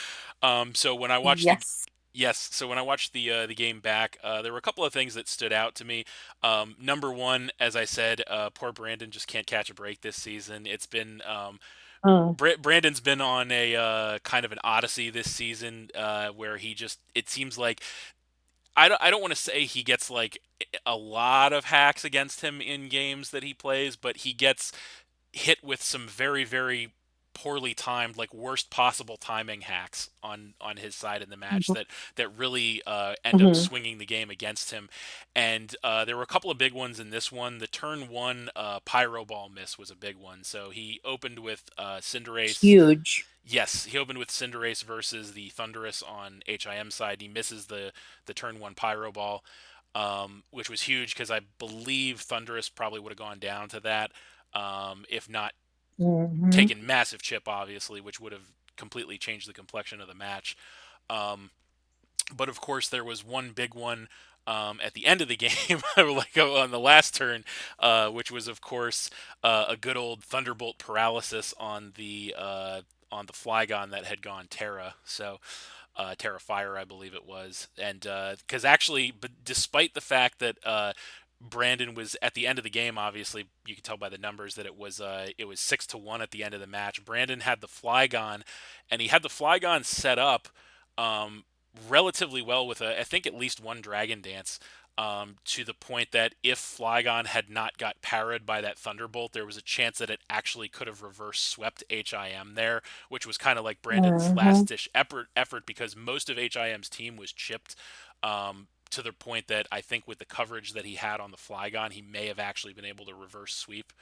so when I watched the Yes. yes, so when I watched the game back, there were a couple of things that stood out to me. Number one, as I said, poor Brandon just can't catch a break this season. It's been Mm. Brandon's been on a kind of an odyssey this season, where he just it seems like I don't want to say he gets like a lot of hacks against him in games that he plays, but he gets hit with some very very poorly timed, like worst possible timing hacks on his side in the match that really end up Mm-hmm. swinging the game against him. And there were a couple of big ones in this one. The turn one pyro ball miss was a big one. So he opened with Cinderace. Huge. Yes, he opened with Cinderace versus the Thunderous on HIM side. He misses the turn one Pyro Ball, which was huge because I believe Thunderous probably would have gone down to that, if not Mm-hmm. taken massive chip, obviously, which would have completely changed the complexion of the match. Um, but of course, there was one big one at the end of the game, like on the last turn, which was of course a good old Thunderbolt paralysis on the Flygon that had gone Terra. So Terra Fire, I believe it was, and because actually, but despite the fact that Brandon was at the end of the game, obviously you can tell by the numbers that it was 6-1 at the end of the match. Brandon had the Flygon, and he had the Flygon set up um, relatively well with I think at least one Dragon Dance. To the point that if Flygon had not got parried by that Thunderbolt, there was a chance that it actually could have reverse swept HIM there, which was kind of like Brandon's Mm-hmm. last ditch effort because most of HIM's team was chipped. To the point that I think with the coverage that he had on the Flygon, he may have actually been able to reverse sweep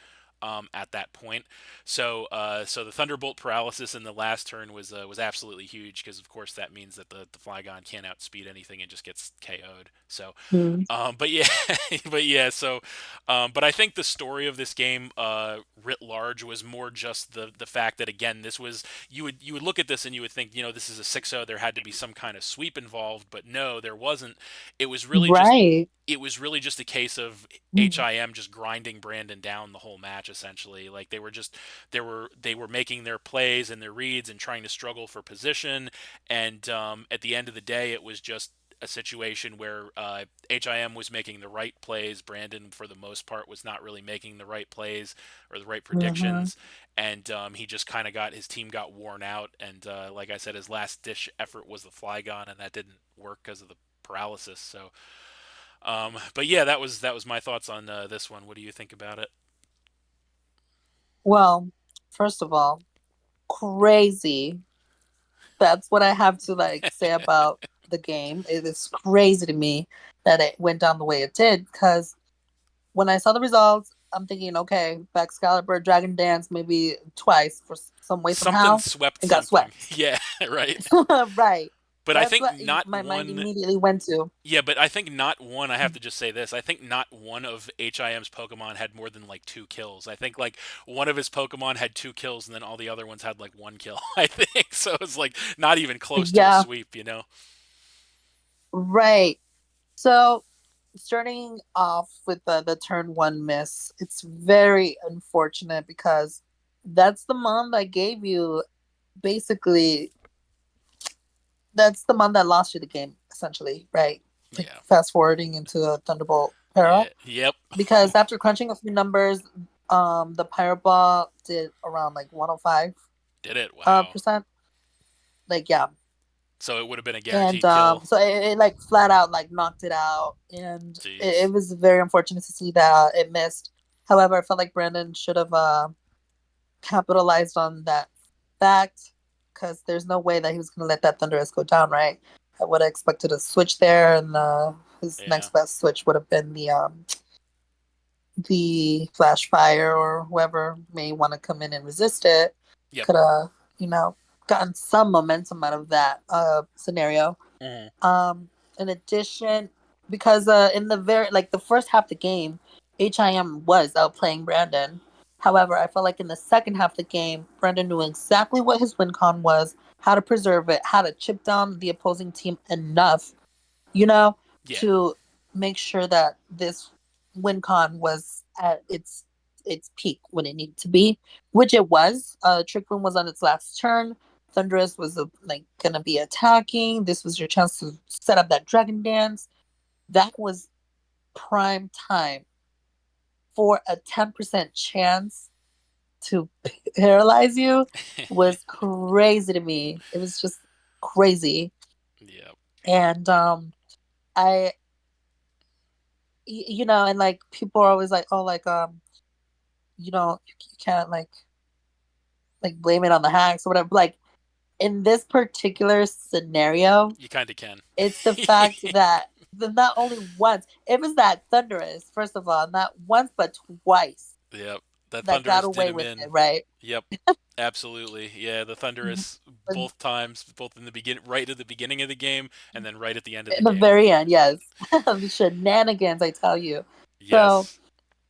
at that point. So the Thunderbolt paralysis in the last turn was absolutely huge because of course that means that the Flygon can't outspeed anything and just gets KO'd. So but yeah, but yeah. But I think the story of this game, writ large, was more just the fact that again, this was you would look at this and you would think, this is a 6-0. There had to be some kind of sweep involved, but no, there wasn't. It was really just Right. it was really just a case of Mm-hmm. HIM just grinding Brandon down the whole match essentially. Like they were making their plays and their reads and trying to struggle for position, and at the end of the day, it was just a situation where HIM was making the right plays. Brandon, for the most part, was not really making the right plays or the right Hmm. predictions, and he just kind of got his team got worn out. And like I said, his last ditch effort was the Flygon, and that didn't work because of the paralysis. So, but yeah, that was my thoughts on this one. What do you think about it? Well, first of all, crazy. That's what I have to like say about the game. It is crazy to me that it went down the way it did because when I saw the results, I'm thinking, okay, Excalibur, Dragon Dance, maybe twice for some way Something somehow, swept and got something. swept. Yeah, right. Right. But I That's think what not my mind one. immediately went to. Yeah, but I think not one. I have to just say this. I think not one of HIM's Pokemon had more than like 2 kills. I think like one of his Pokemon had 2 kills, and then all the other ones had like 1 kill. I think so. It's like not even close to a Yeah, sweep. You know? right. So starting off with the turn one miss, it's very unfortunate because that's the mom that gave you basically that's the mom that lost you the game, essentially, right? Like Yeah. fast forwarding into a Thunderbolt Yeah. Peril. Yep. Because after crunching a few numbers, the Pirate Ball did around like 105 Did it? Wow. percent. Like yeah. So it would have been a And guaranteed kill. so it like flat out like knocked it out, and Jeez. it was very unfortunate to see that it missed. However, I felt like Brandon should have capitalized on that fact because there's no way that he was going to let that Thunderous go down, right? I would have expected a switch there, and his Yeah. next best switch would have been the Flash Fire, or whoever may want to come in and resist it Yep. could have, you know, gotten some momentum out of that scenario. Mhm. Um, in addition, because in the very like the first half of the game, HIM was outplaying Brandon. However, I felt like in the second half of the game, Brandon knew exactly what his win con was, how to preserve it, how to chip down the opposing team enough, you know, Yeah. to make sure that this win con was at its peak when it needed to be, which it was. Trick Room was on its last turn. Thunderous was like gonna be attacking. This was your chance to set up that Dragon Dance. That was prime time for a 10% chance to paralyze you. Was crazy to me. It was just crazy. Yep. And I and like people are always like, oh, like you can't like blame it on the hacks or whatever. Like in this particular scenario, You kind of can. it's the fact that not only once, it was that Thunderous, first of all, not once but twice Yep. That that got Thunderous did away him with in. it, right? Yep. Absolutely. Yeah, the Mhm. Thunderous In both times, both in the right at the beginning of the game and then right at the end of the the game. very end, yes. The shenanigans, I tell you. So Yes.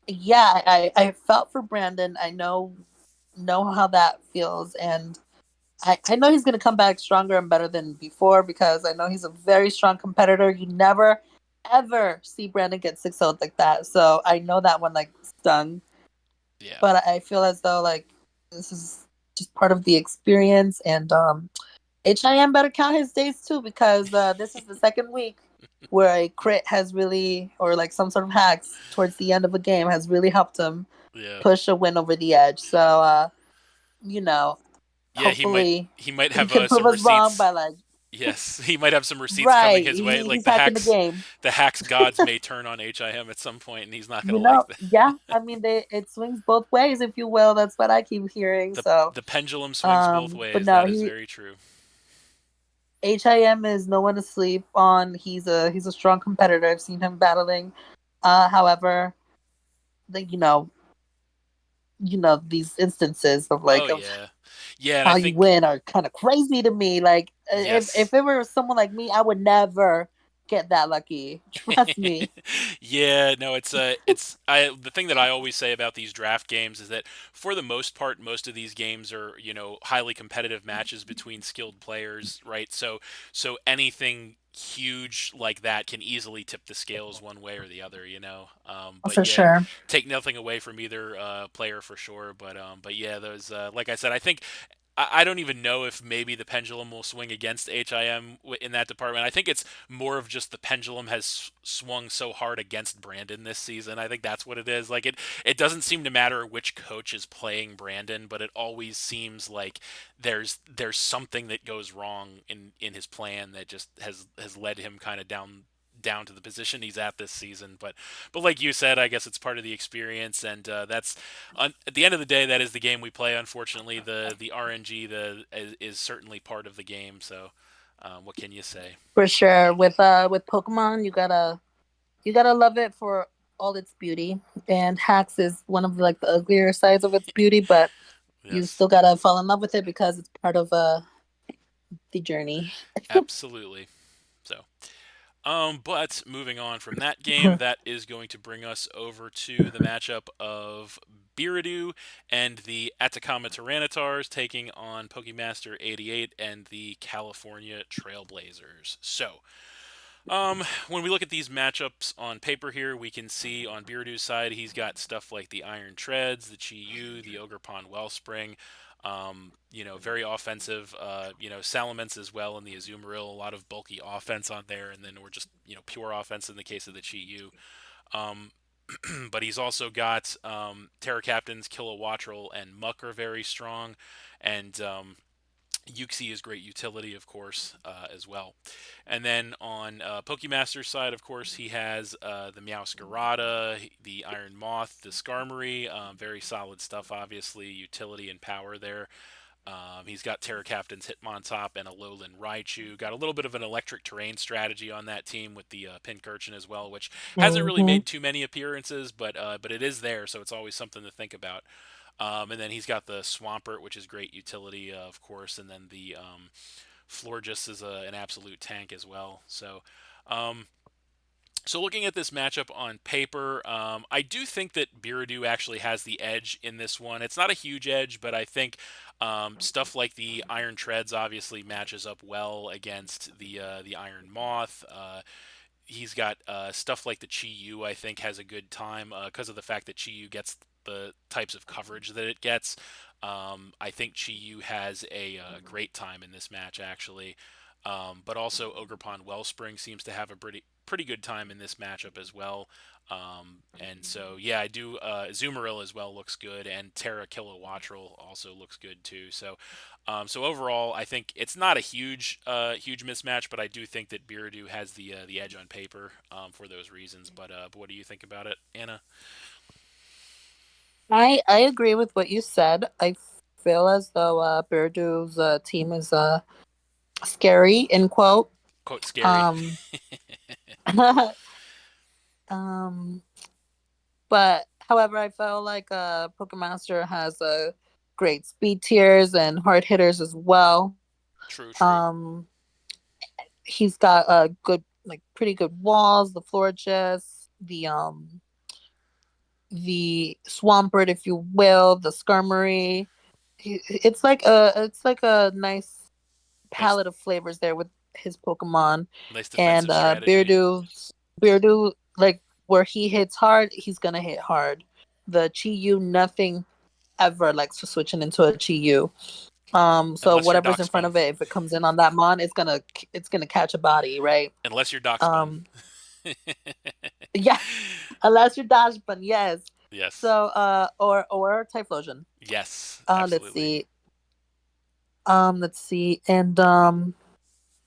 yeah, I felt for Brandon. I know how that feels, and I know he's going to come back stronger and better than before because I know he's a very strong competitor. You never, ever see Brandon get 6-0 like that. So I know that one like stung, Yeah. but I feel as though like this is just part of the experience. And HIM better count his days too because this is the second week where a crit has really, or like some sort of hacks towards the end of a game has really helped him Yeah. push a win over the edge. So, you know, Yeah, hopefully he might he have can prove some us wrong receipts. by like Yes, he might have some receipts coming right. his way. Like He's hacking the game. the hacks gods may turn on HIM at some point, and he's not gonna You like know, yeah. I mean, it swings both ways, if you will. That's what I keep hearing. So, the pendulum swings both but ways. no, That is he very true. HIM is no one to sleep on. He's a strong competitor. I've seen him battling. However, the, these instances of Oh like of yeah, yeah, and I how you think win are kind of crazy to me. Like yes. if it were someone like me, I would never get that lucky. Trust me. Yeah, no, it's I the thing that I always say about these draft games is that for the most part, most of these games are, highly competitive matches between skilled players, right? So anything huge like that can easily tip the scales one way or the other, you know. But For yeah, sure. take nothing away from either player for sure. But yeah, those like I said, I think I don't even know if maybe the pendulum will swing against HIM in that department. I think it's more of just the pendulum has swung so hard against Brandon this season. I think that's what it is. Like it doesn't seem to matter which coach is playing Brandon, but it always seems like there's something that goes wrong in his plan that just has led him kind of down to the position he's at this season. But like you said, I guess it's part of the experience, and that's at the end of the day, that is the game we play. Unfortunately, the RNG is certainly part of the game. So, what can you say? For sure. With Pokemon, you gotta love it for all its beauty. And Hacks is one of like the uglier sides of its beauty, but you Yes, still gotta fall in love with it because it's part of the journey. absolutely. So, but moving on from that game, that is going to bring us over to the matchup of Biridu and the Atacama Tyrannitars taking on Pokemaster 88 and the California Trailblazers. So, when we look at these matchups on paper here, we can see on Beardu's side, he's got stuff like the Iron Treads, the Chi Yu, the Ogre Pond Wellspring. Very offensive. Salamence as well in the Azumarill. A lot of bulky offense on there, and then we're just pure offense in the case of the Chi Yu. Um, but he's also got Terra Captains, Kilowattrel, and Muck are very strong, and Uxie is great utility, of course, as well. And then on Pokemaster's side, of course, he has the Meowscarada, the Iron Moth, the Skarmory. Very solid stuff, obviously. Utility and power there. He's got Terra Captain's Hitmontop and a Lowland Raichu. Got a little bit of an electric terrain strategy on that team with the Pincurchin as well, which hasn't really Hmm. made too many appearances, but it is there, so it's always something to think about. And then he's got the Swampert, which is great utility, of course, and then the Florges is an absolute tank as well. Um, so looking at this matchup on paper, I do think that Biridu actually has the edge in this one. It's not a huge edge, but I think stuff like the Iron Treads obviously matches up well against the Iron Moth. He's got stuff like the Chi Yu, I think, has a good time because of the fact that Chi Yu gets the types of coverage that it gets. I think Chi Yu has a great time in this match, actually. But also Ogerpon Wellspring seems to have a pretty good time in this matchup as well. And so yeah, I do. Azumarill as well looks good, and Terra Kilowattrel also looks good too. So overall, I think it's not a huge mismatch, but I do think that Biridu has the edge on paper for those reasons. But what do you think about it, Anna? I agree with what you said. I feel as though Birdu's team is scary in quote. Quote scary. Um um but however I feel like Pokemaster has great speed tiers and hard hitters as well. True, true. Um he's got good like pretty good walls, the Florges, the Swampert, if you will, the Skarmory. It's like a nice Nice, palette of flavors there with his Pokemon. nice And defensive strategy. Beardo, like where he hits hard, he's gonna hit hard. The Chi Yu, nothing ever likes to switching into a Chi Yu. So Unless you're whatever's in front Darkspawn. of it, if it comes in on that mon, it's gonna catch a body, right? Unless you're Darkspawn. Um, yeah, unless you're Dash, but yes. Yes. So or Typhlosion. Yes, Let's absolutely. see. Let's see. And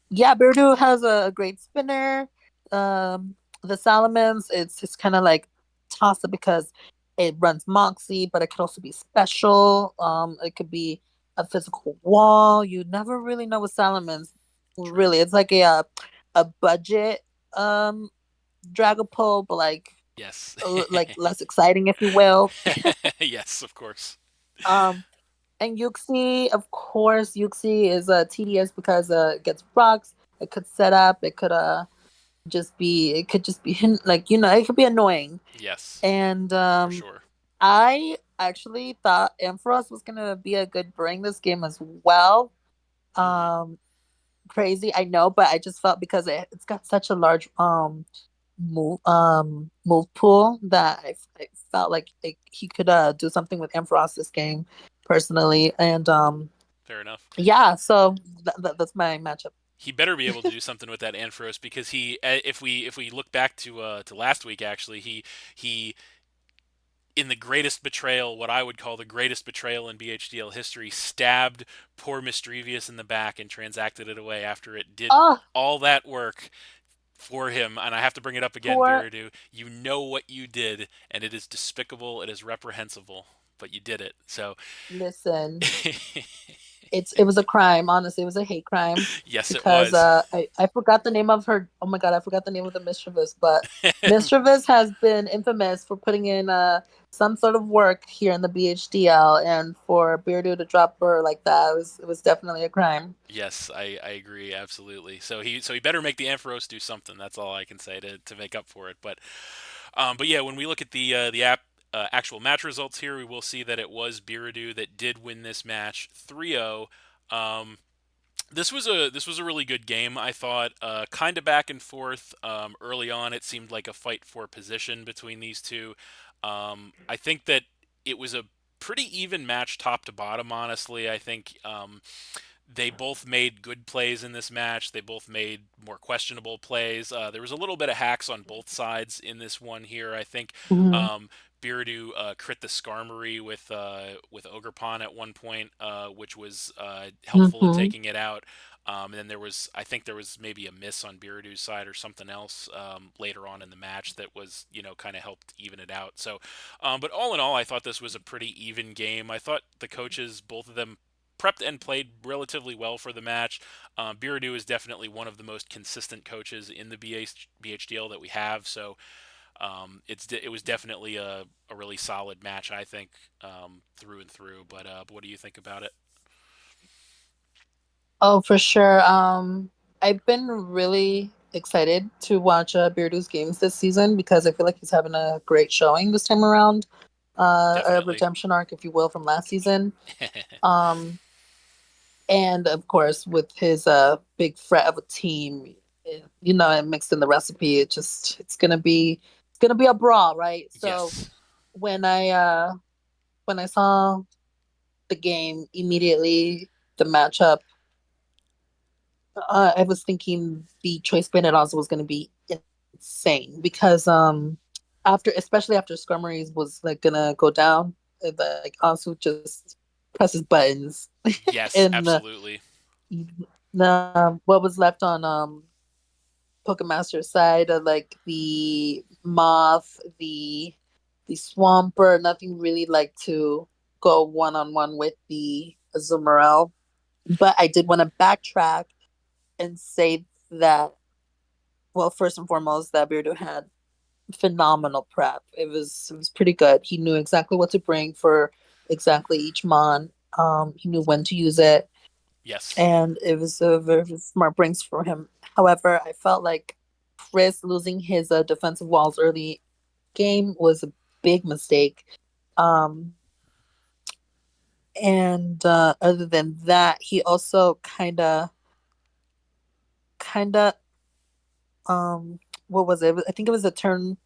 yeah, Birdu has a great spinner. The Salamence, it's kind of like toss it because it runs Moxie, but it could also be special. It could be a physical wall. You never really know with Salamence. True. Really, it's like a budget um Dragapult, but Yes. like less exciting, if you will. Yes, of course. Um, And Yuxi, of course, Yuxi is tedious because it gets rocks. It could set up. It could it could just be like it could be annoying. Yes, And for sure. I actually thought Ampharos was gonna be a good bring this game as well. Hmm. Um, Crazy, I know, but I just felt because it's got such a large move pool that I felt like he could do something with Ampharos this game personally. And Fair enough. Yeah, so that's my matchup. He better be able to do something with that Ampharos because if we look back to last week actually he in the greatest betrayal, what I would call the greatest betrayal in BHDL history, stabbed poor Mistrevious in the back and transacted it away after it did Oh, all that work for him. And I have to bring it up again, poor. Biridu. You know what you did, and it is despicable. It is reprehensible, but you did it. So, Listen, it was a crime. Honestly, it was a hate crime yes, it because was. I forgot the name of her. Oh my god, I forgot the name of the mischievous. But mischievous has been infamous for putting in some sort of work here in the BHDL, and for Beardo to drop her like that, it was definitely a crime. Yes, I agree absolutely. So he better make the Ampharos do something. That's all I can say to make up for it. But yeah, when we look at the actual match results here, we will see that it was Biridu that did win this match 3-0. Um, this was a really good game. I thought kind of back and forth. Early on, it seemed like a fight for position between these two. I think that it was a pretty even match top to bottom. Honestly, I think they both made good plays in this match. They both made more questionable plays. There was a little bit of hacks on both sides in this one here. I think Mm-hmm. um, Biridu crit the Skarmory with Ogerpon at one point, which was helpful in Mm-hmm. taking it out. And then I think there was maybe a miss on Biridu's side or something else later on in the match that was, kind of helped even it out. So, but all in all, I thought this was a pretty even game. I thought the coaches, both of them, prepped and played relatively well for the match. Biridu is definitely one of the most consistent coaches in the BHDL that we have. So it was definitely a really solid match, I think, through and through. But what do you think about it? Oh, for sure. I've been really excited to watch Beardu's games this season because I feel like he's having a great showing this time around. A Definitely. redemption arc, if you will, from last season. Um, and of course, with his big threat of a team, and mixed in the recipe, it's gonna be a brawl, right? So Yes. when I uh when I saw the game immediately, the matchup, I was thinking the choice bandit also was going to be insane because especially after Skarmory was like gonna go down, like also just presses buttons Yes, and absolutely. what was left on Pokemaster's side of like the moth, the swamper, nothing really like to go one on one with the Azumarill. But I did want to backtrack and say that, well, first and foremost, that Beardo had phenomenal prep. It was pretty good. He knew exactly what to bring for exactly each mon. He knew when to use it, Yes. and it was a very smart brings for him. However, I felt like Chris losing his defensive walls early game was a big mistake. Um, and other than that, he also kind of, what was it? I think it was a turn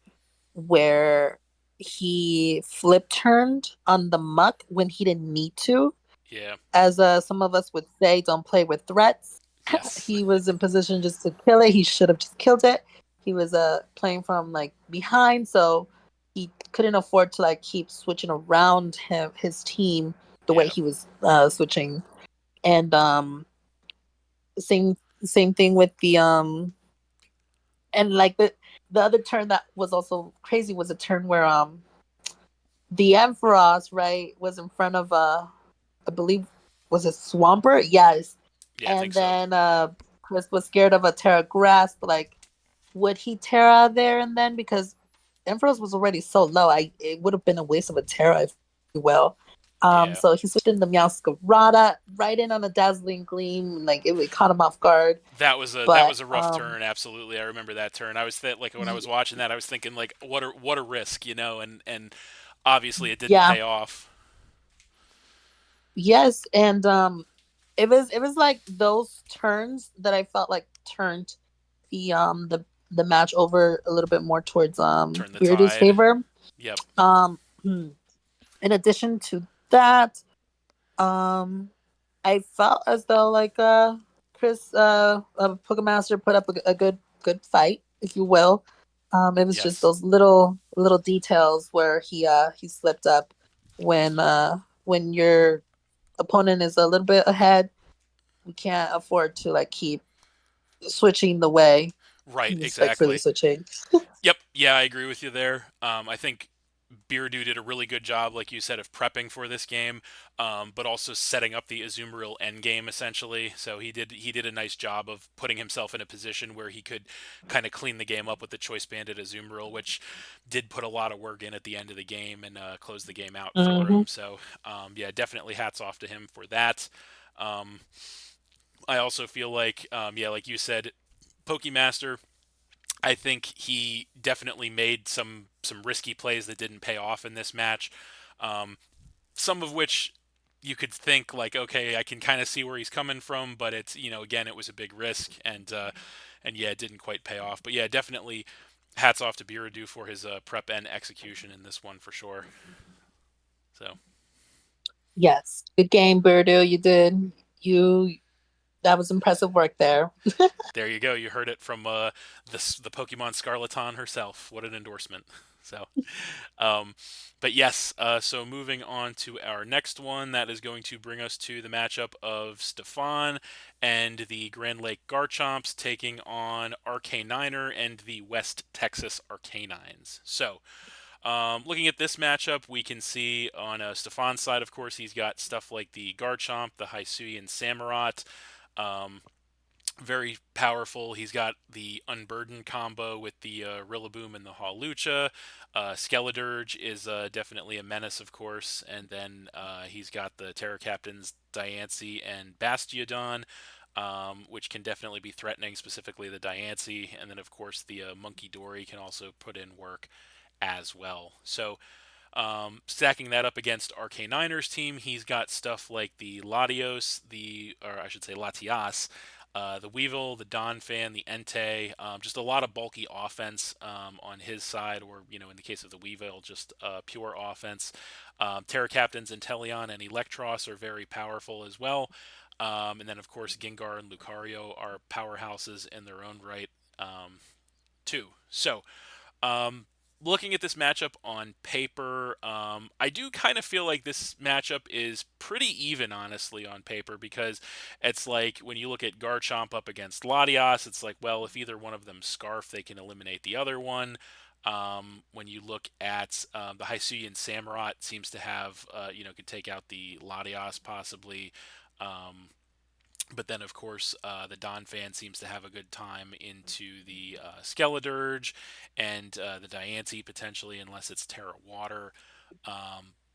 where he flip turned on the muck when he didn't need to. Yeah. As some of us would say, don't play with threats. Yes. He was in position just to kill it. He should have just killed it. He was playing from like behind, so he couldn't afford to like keep switching around his team the way Yeah. he was switching. And same same thing with the and like the other turn that was also crazy was a turn where the Ampharos, right, was in front of I believe, was it Swampert? Yes. Yeah, I think And so. then Chris was scared of a Terra Grasp. Like, would he Terra there and then? Because Ampharos was already so low. It would have been a waste of a Terra, if you will. Yeah. So he switched into Meowscarada right in on a dazzling gleam, like it caught him off guard. That But was a rough turn. Absolutely, I remember that turn. Like when I was watching that, I was thinking like, what a risk, and obviously it didn't yeah, pay off. yes, and it was like those turns that I felt like turned the match over a little bit more towards Turn the Beardu's tide. favor. Yep. In addition to that, um I felt as though like Chris Pokemaster put up a good fight, if you will. It was just Yes. those little details where he slipped up when your opponent is a little bit ahead. We can't afford to like keep switching the way, Right, respectfully exactly. switching. Yep, yeah, I agree with you there. I think Beardo did a really good job, like you said, of prepping for this game, but also setting up the Azumarill endgame essentially. So he did a nice job of putting himself in a position where he could kind of clean the game up with the Choice Banded Azumarill, which did put a lot of work in at the end of the game and close the game out for Hmm. him. So yeah, definitely hats off to him for that. Um, I also feel like yeah, like you said, Pokemaster. I think he definitely made some risky plays that didn't pay off in this match. Um, some of which you could think like, okay, I can kind of see where he's coming from, but it's again it was a big risk and yeah, it didn't quite pay off. But yeah, definitely hats off to Biradu for his prep and execution in this one for sure. So Yes, good game, Birdo. You did. You That was impressive work there. there you go. You heard it from the Pokemon Scarleton herself. What an endorsement. So Um, but yes, so moving on to our next one, that is going to bring us to the matchup of Stefan and the Grand Lake Garchomps taking on Arcaniner and the West Texas Arcanines. So, looking at this matchup, we can see on Stefan's side, of course, he's got stuff like the Garchomp, the Hisuian Samurott. Um, Very powerful. He's got the Unburdened combo with the Rillaboom and the Hawlucha. Skeledirge is definitely a menace, of course. And then he's got the Terra Captains Diancie and Bastiodon, which can definitely be threatening, specifically the Diancie. And then, of course, the Monkey Dory can also put in work as well. So stacking that up against Arcaniner's team, he's got stuff like the Latios, or I should say Latias, the Weevil, the Donphan, the Entei, just a lot of bulky offense on his side, or in the case of the Weevil, just pure offense. Terra Captains Inteleon and Electros are very powerful as well. And then, of course, Gengar and Lucario are powerhouses in their own right, too. So, um, looking at this matchup on paper, I do kind of feel like this matchup is pretty even, honestly, on paper, because it's like when you look at Garchomp up against Latias, it's like, well, if either one of them scarf, they can eliminate the other one. When you look at the Hisuian Samurott, seems to have, could take out the Latias possibly. But then, of course, the Don fan seems to have a good time into the Skeledirge and the Diancie potentially, unless it's Terra Water.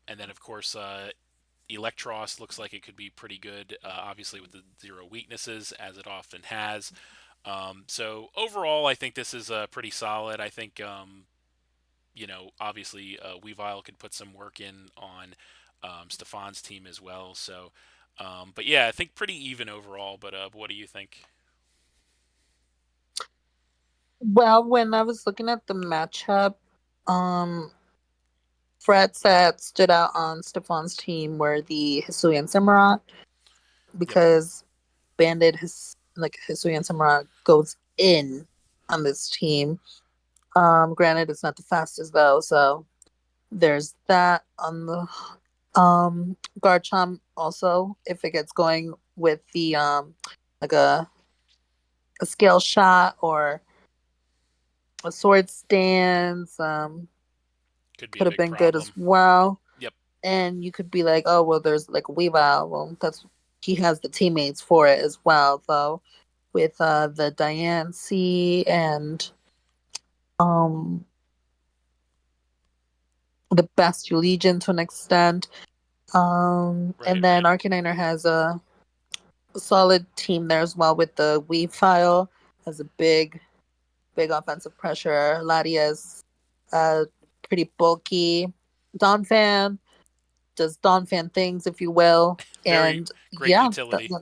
And then, of course, Electros looks like it could be pretty good, obviously with the zero weaknesses, as it often has. So overall, I think this is pretty solid. I think obviously Weavile could put some work in on Stefan's team as well. So, but yeah, I think pretty even overall. But what do you think? Well, when I was looking at the matchup, um, threats that stood out on Stefan's team were the Hisuian Samurott Yep, because Bandit his like Hisuian Samurott goes in on this team. Granted, it's not the fastest though, so there's that on the Garchomp also if it gets going with the like a scale shot or a sword stance could be a could have big been good as problem. well. Yep, And you could be like, oh well, there's like a Weavile. Well, that's he has the teammates for it as well, though, with the Diancie and um the Bastille Legion to an extent. right, And then right. Arcaniner has a solid team there as well with the Weavile has a big offensive pressure. Latias pretty bulky. Donphan does Donphan things, if you will. Very And great yeah, utility.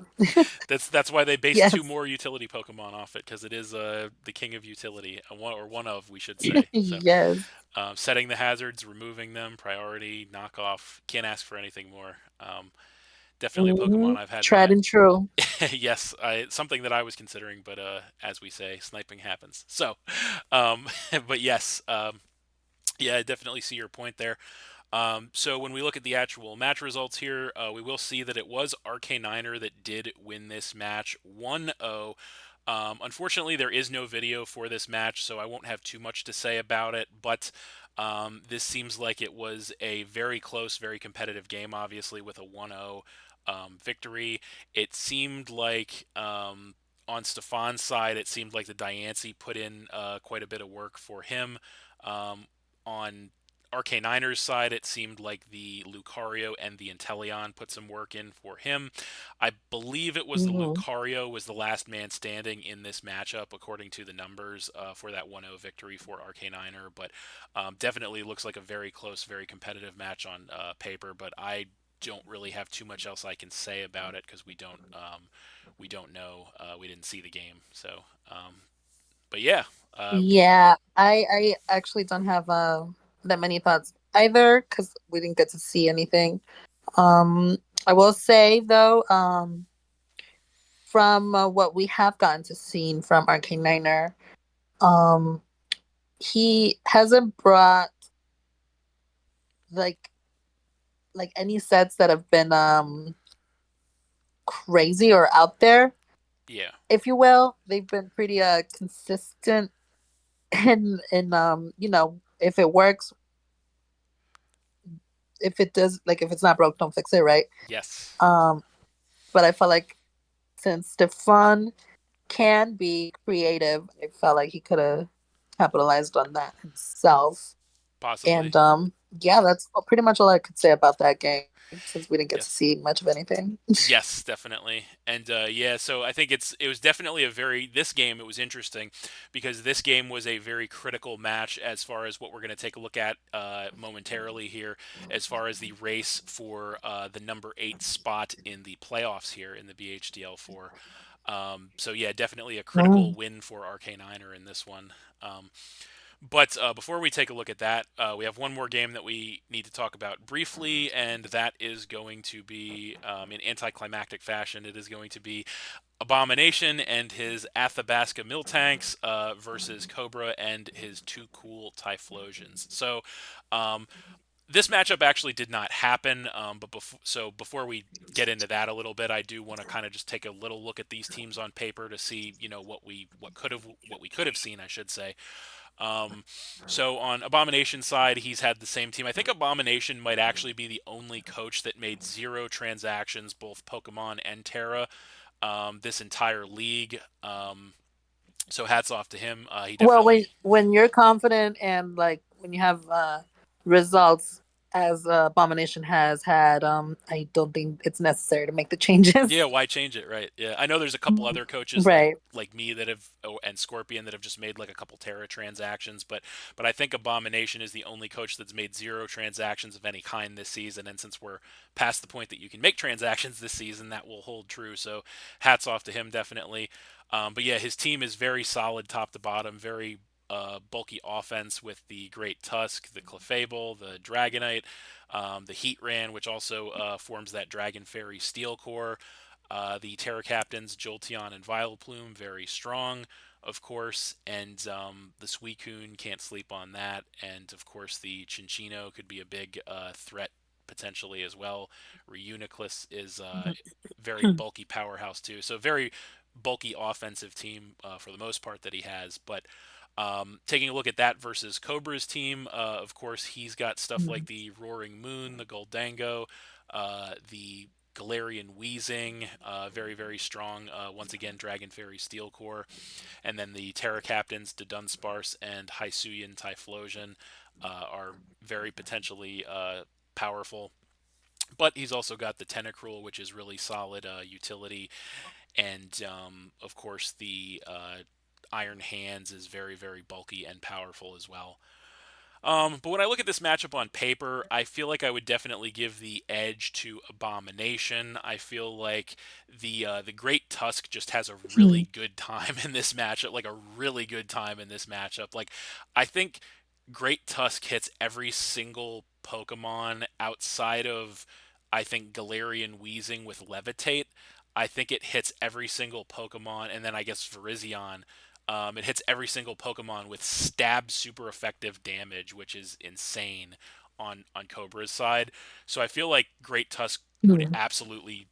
That's why they based two yes, more utility Pokemon off it, because it is the king of utility, one of, we should say. So yes. setting the hazards, removing them, priority, knockoff. Can't ask for anything more. definitely a Pokemon I've had Tried my and true. yes, something that I was considering, but as we say, sniping happens. So, but yes, yeah, I definitely see your point there. So when we look at the actual match results here, we will see that it was Arcaniner that did win this match 1-0. Unfortunately, there is no video for this match, so I won't have too much to say about it, but this seems like it was a very close, very competitive game, obviously, with a 1-0 victory. It seemed like on Stefan's side, it seemed like the Diancie put in quite a bit of work for him. On Arcaniner's side, it seemed like the Lucario and the Inteleon put some work in for him. I believe it was the Hmm. Lucario was the last man standing in this matchup, according to the numbers for that 1-0 victory for Arcaniner. But definitely looks like a very close, very competitive match on paper. But I don't really have too much else I can say about it because we don't know. We didn't see the game, so. But yeah, Yeah, I actually don't have that many thoughts either because we didn't get to see anything. Um, I will say though, from what we have gotten to see from Arcane Niner, um, he hasn't brought like any sets that have been crazy or out there, yeah, if you will. They've been pretty consistent in if it works, if it does, like if it's not broke, don't fix it, right? yes, Um, but I felt like since Stefan can be creative, I felt like he could have capitalized on that himself. possibly. And yeah, that's pretty much all I could say about that game since we didn't get to Yes. see much of anything. Yes, definitely. And yeah, so I think it was definitely a very this game it was interesting because this game was a very critical match as far as what we're going to take a look at momentarily here as far as the race for the number 8 spot in the playoffs here in the BHDL4. So yeah, definitely a critical Mm. win for Arcaniner in this one. But before we take a look at that, we have one more game that we need to talk about briefly, and that is going to be, in anticlimactic fashion, it is going to be Abomination and his Athabasca Miltanks versus Cobra and his Too Cool Typhlosions. So, um, this matchup actually did not happen, but before we get into that a little bit, I do want to kind of just take a little look at these teams on paper to see, what we could have seen, I should say. Um, so on Abomination's side, he's had the same team. I think Abomination might actually be the only coach that made 0 transactions, both Pokemon and Terra, this entire league. So hats off to him. He Well, definitely, when you're confident and like when you have results as Abomination has had, I don't think it's necessary to make the yeah. changes. Why change it, right? Yeah, I know there's a couple other coaches Right. like me that have and Scorpion that have just made like a couple Terra transactions, but I think Abomination is the only coach that's made 0 transactions of any kind this season. And since we're past the point that you can make transactions this season, that will hold true. So hats off to him, definitely. But yeah, his team is very solid top to bottom, very bulky offense with the Great Tusk, the Clefable, the Dragonite, the Heatran, which also forms that Dragon Fairy Steel Core. The Terra Captains, Jolteon and Vileplume, very strong, of course. And the Suicune, can't sleep on that. And of course, the Chinchino could be a big threat potentially as well. Reuniclus is very bulky powerhouse too. So very bulky offensive team for the most part that he has. But taking a look at that versus Cobra's team, of course, he's got stuff like the Roaring Moon, the Goldango, the Galarian Wheezing, very, very strong. Once again, Dragon Fairy Steel Core. And then the Terra Captains, the Dunsparce and Hisuian Typhlosion, are very potentially powerful. But he's also got the Tentacruel, which is really solid utility. And of course, the Iron Hands is very, very bulky and powerful as well. But when I look at this matchup on paper, I feel like I would definitely give the edge to Abomination. I feel like the Great Tusk just has a really good time in this matchup, like a really good time in this matchup. Like I think Great Tusk hits every single Pokemon outside of I think Galarian Wheezing with Levitate, I think it hits every single Pokemon, and then I guess Virizion. It hits every single Pokemon with stab super effective damage, which is insane on Cobra's side. So I feel like Great Tusk would Hmm. absolutely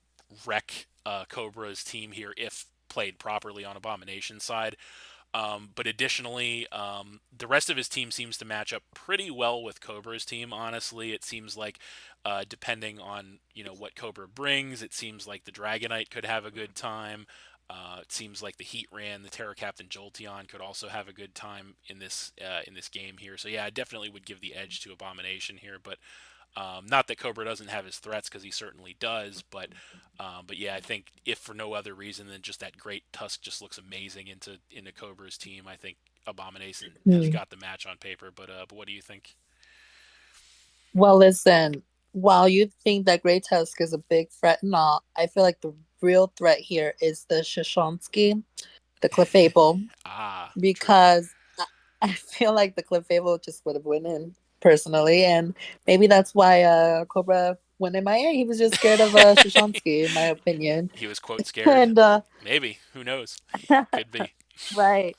wreck Cobra's team here if played properly on Abomination's side. But additionally, the rest of his team seems to match up pretty well with Cobra's team. Honestly, it seems like, depending on what Cobra brings, it seems like the Dragonite could have a good time. It seems like the Heatran, the Terra Captain Jolteon could also have a good time in this game here. So yeah, I definitely would give the edge to Abomination here, but not that Cobra doesn't have his threats, because he certainly does, but yeah, I think if for no other reason than just that great Tusk just looks amazing into Cobra's team, I think Abomination has Hmm. got the match on paper. But what do you think? Well, listen, while you think that Great Tusk is a big threat and all, I feel like the real threat here is the Shoshonsky, the Clefable, Ah, true. because I feel like the Clefable just would have went in personally, and maybe that's why Cobra went MIA. He was just scared of Shoshonsky, in my opinion. He was quote scared. And Maybe, who knows? Could be. right.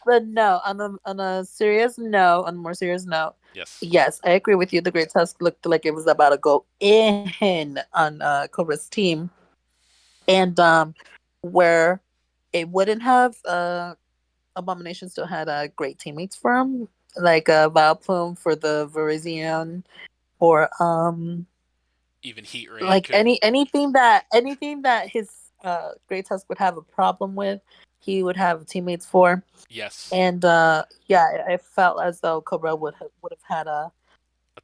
But no, on a more serious note, Yes. yes, I agree with you. The Great Tusk looked like it was about to go in on Cobra's team, and where it wouldn't have Abomination still had great teammates for him, like Vileplume for the Virizion, or Even Heatran like could. anything that his Great Tusk would have a problem with, he would have teammates for. Yes. And yeah, I felt as though Cobra would have had A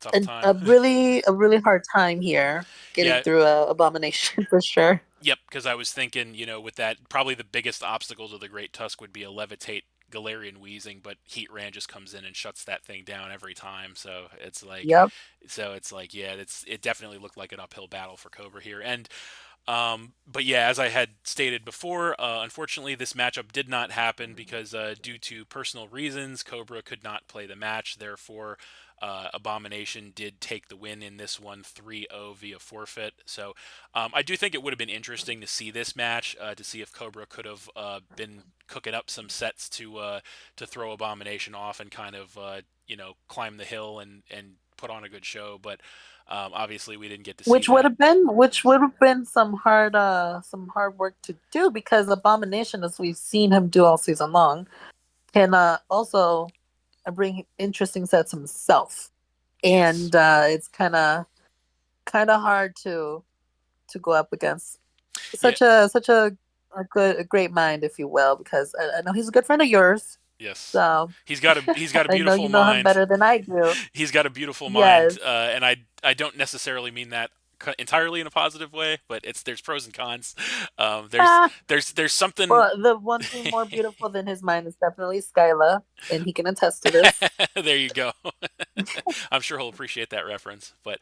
tough time. a really hard time here getting Yeah. through Abomination for sure. Yep, because I was thinking, with that, probably the biggest obstacle to the Great Tusk would be a Levitate Galarian Wheezing, but Heatran just comes in and shuts that thing down every time. Yep. So it's like, yeah, it definitely looked like an uphill battle for Cobra here. But yeah, as I had stated before, unfortunately, this matchup did not happen because, due to personal reasons, Cobra could not play the match. Therefore, Abomination did take the win in this one 3-0 via forfeit. So I do think it would have been interesting to see this match, to see if Cobra could have been cooking up some sets to throw Abomination off and kind of climb the hill and put on a good show. But obviously, we didn't get to see that. Which would have been some hard work to do, because Abomination, as we've seen him do all season long, can also bring interesting sets himself. Yes. And it's kind of hard to go up against Yeah. such a great mind, if you will, because I know he's a good friend of yours. Yes. So He's got a I know beautiful you know him mind. better than I do. He's got a beautiful mind, Yes. and I don't necessarily mean that entirely in a positive way, but there's pros and cons. Ah, There's something. well, the one thing more beautiful than his mind is definitely Skyla, and he can attest to this. There you go. I'm sure he'll appreciate that reference. But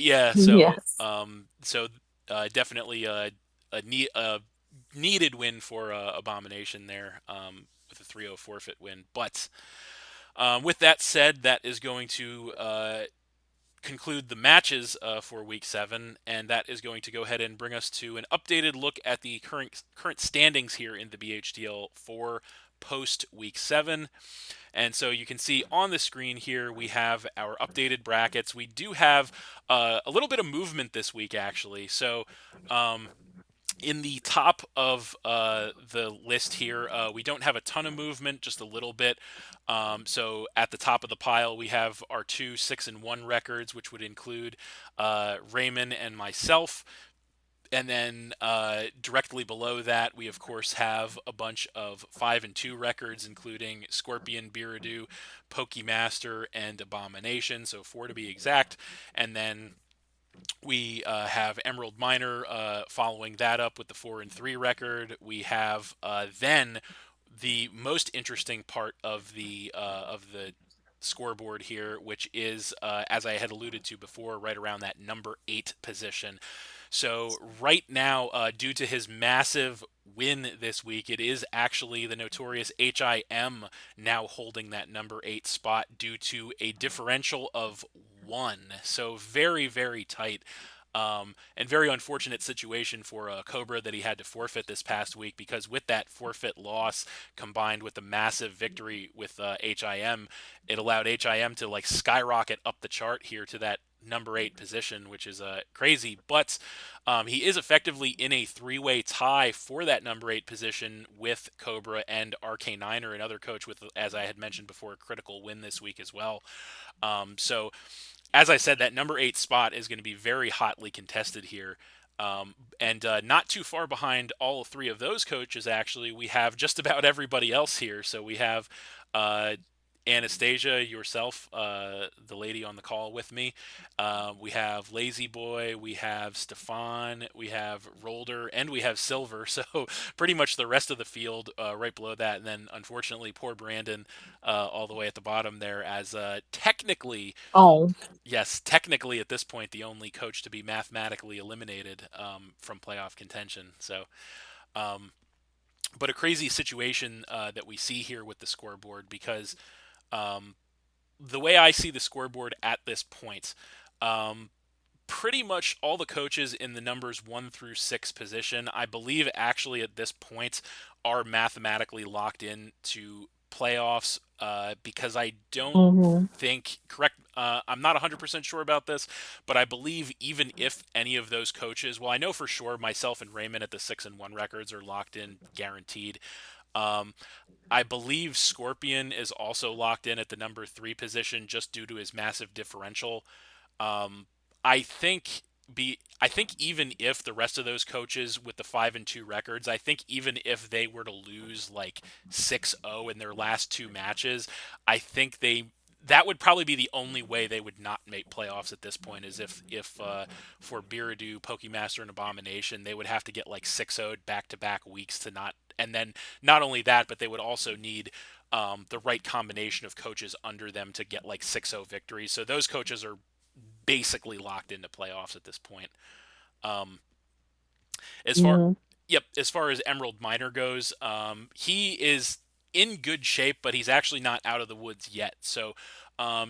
yeah, Yes. definitely a needed win for Abomination there, with a 3-0 forfeit win. But with that said, that is going to conclude the matches for Week 7, and that is going to go ahead and bring us to an updated look at the current standings here in the BHDL4 post Week 7. And so you can see on the screen here, we have our updated brackets. We do have a little bit of movement this week, actually. So in the top of the list here, we don't have a ton of movement, just a little bit. So at the top of the pile, we have our two 6-1 records, which would include Raymond and myself. And then directly below that, we of course have a bunch of 5-2 records, including Scorpion, Bearadu, Pokemaster, and Abomination. So four to be exact. And then we have Emerald Miner following that up with the 4-3 record. We have then the most interesting part of the scoreboard here, which is, as I had alluded to before, right around that number 8 position. So right now, due to his massive win this week, it is actually the notorious HIM now holding that number 8 spot due to a differential of one. So very, very tight. And very unfortunate situation for Cobra that he had to forfeit this past week, because with that forfeit loss combined with the massive victory with HIM, it allowed HIM to like skyrocket up the chart here to that number 8 position, which is crazy. But he is effectively in a three-way tie for that number 8 position with Cobra and RK9er, another coach with, as I had mentioned before, a critical win this week as well. So as I said, that number 8 spot is going to be very hotly contested here. And not too far behind all three of those coaches, actually, we have just about everybody else here. So we have uh, Anastasia, yourself, the lady on the call with me. We have Lazy Boy, we have Stefan, we have Rolder, and we have Silver. So pretty much the rest of the field right below that. And then unfortunately, poor Brandon all the way at the bottom there, as technically, Oh. yes, technically at this point, the only coach to be mathematically eliminated from playoff contention. So, um, but a crazy situation that we see here with the scoreboard, because um, the way I see the scoreboard at this point, um, pretty much all the coaches in the numbers 1 through 6 position, I believe, actually at this point are mathematically locked in to playoffs, because I don't Mm-hmm. think, correct, I'm not 100% sure about this, but I believe even if any of those coaches, well, I know for sure myself and Raymond at the 6-1 records are locked in, guaranteed. Um, I believe Scorpion is also locked in at the number 3 position just due to his massive differential. um, I think I think even if the rest of those coaches with the 5-2 records, I think even if they were to lose like 6-0 in their last two matches, I think that would probably be the only way they would not make playoffs at this point, is if for Biridu, Pokemaster, and Abomination, they would have to get like 6-0'd back-to-back weeks to not, and then not only that, but they would also need the right combination of coaches under them to get like 6-0 victories. So those coaches are basically locked into playoffs at this point. Um, as far, Mm-hmm. yep, as far as Emerald Miner goes, he is in good shape, but he's actually not out of the woods yet. So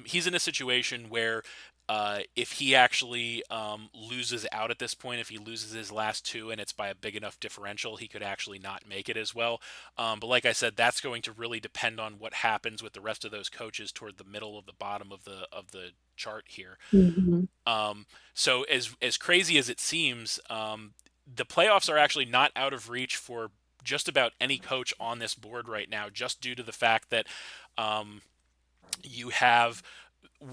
he's in a situation where if he actually loses out at this point, if he loses his last two and it's by a big enough differential, he could actually not make it as well. But like I said, that's going to really depend on what happens with the rest of those coaches toward the middle of the bottom of the chart here. Mm-hmm. So as crazy as it seems, the playoffs are actually not out of reach for just about any coach on this board right now, just due to the fact that um, you have,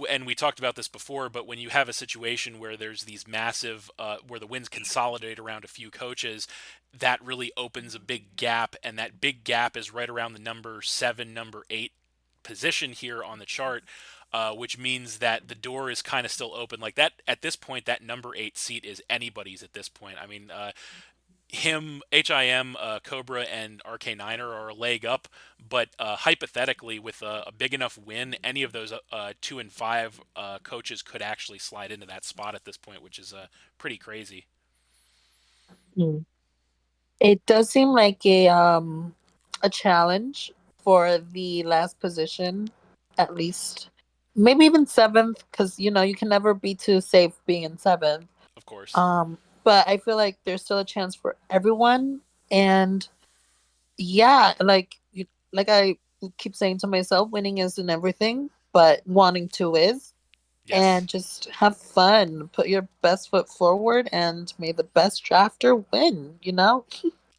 and we talked about this before, but when you have a situation where there's these massive, where the wins consolidate around a few coaches, that really opens a big gap, and that big gap is right around the number 7, number 8 position here on the chart. Which means that the door is kind of still open. Like that at this point, that number 8 seat is anybody's at this point. I mean, HIM, Cobra, and RK9er are a leg up, but hypothetically, with a big enough win, any of those 2 and 5 coaches could actually slide into that spot at this point, which is pretty crazy. Mm. It does seem like a challenge for the last position, at least maybe even seventh, because you can never be too safe being in seventh. Of course. But I feel like there's still a chance for everyone, and yeah, like I keep saying to myself, winning isn't everything, but wanting to is. Yes, And just have fun, put your best foot forward, and may the best drafter win.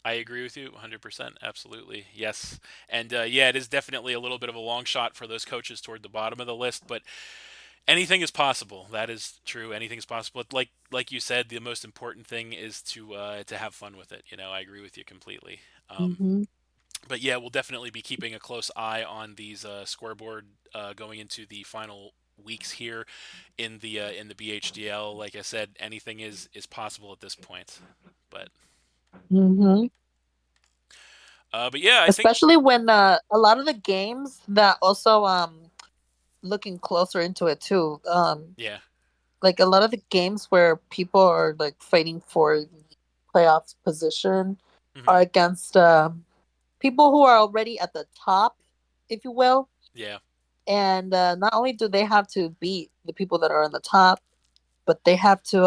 I agree with you 100%. Absolutely. Yes. And yeah, it is definitely a little bit of a long shot for those coaches toward the bottom of the list, but anything is possible. That is true. Anything is possible. Like you said, the most important thing is to have fun with it. I agree with you completely. Hmm. But yeah, we'll definitely be keeping a close eye on these scoreboard going into the final weeks here in the BHDL. Like I said, anything is possible at this point. But Hmm. but yeah, I think Especially when a lot of the games that also looking closer into it too. yeah. Like a lot of the games where people are like fighting for the playoffs position Hmm. are against people who are already at the top, if you will. Yeah. And not only do they have to beat the people that are on the top, but they have to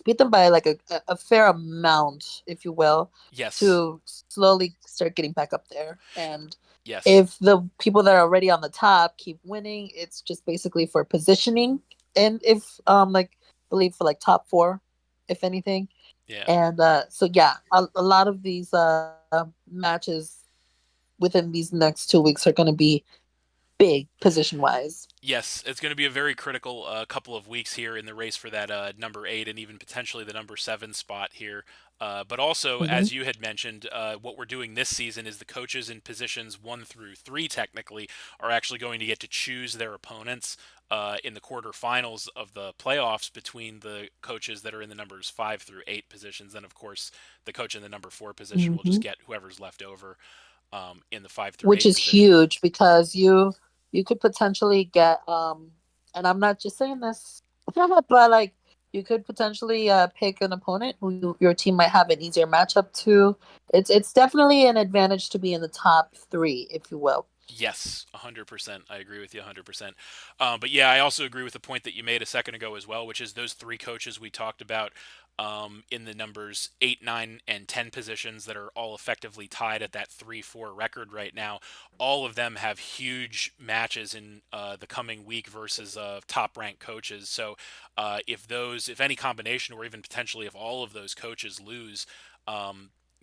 beat them by like a fair amount, if you will, Yes. to slowly start getting back up there. And Yes. if the people that are already on the top keep winning, it's just basically for positioning. And if like I believe for like top four, if anything. Yeah. And so yeah, a lot of these matches within these next 2 weeks are going to be big position wise. Yes, it's going to be a very critical couple of weeks here in the race for that number 8 and even potentially the number 7 spot here. But also, Mm-hmm. as you had mentioned, what we're doing this season is the coaches in positions 1 through 3 technically are actually going to get to choose their opponents in the quarterfinals of the playoffs between the coaches that are in the numbers 5 through 8 positions. Then, of course, the coach in the number 4 position will just Mm-hmm. get whoever's left over in the 5 through Which 8 is position. huge because you could potentially get and I'm not just saying this but like you could potentially pick an opponent who your team might have an easier matchup to. It's definitely an advantage to be in the top 3, if you will. Yes, 100%. I agree with you 100%. But yeah, I also agree with the point that you made a second ago as well, which is those 3 coaches we talked about in the numbers 8, 9, and 10 positions that are all effectively tied at that 3-4 record right now. All of them have huge matches in the coming week versus top ranked coaches. So if any combination or even potentially if all of those coaches lose,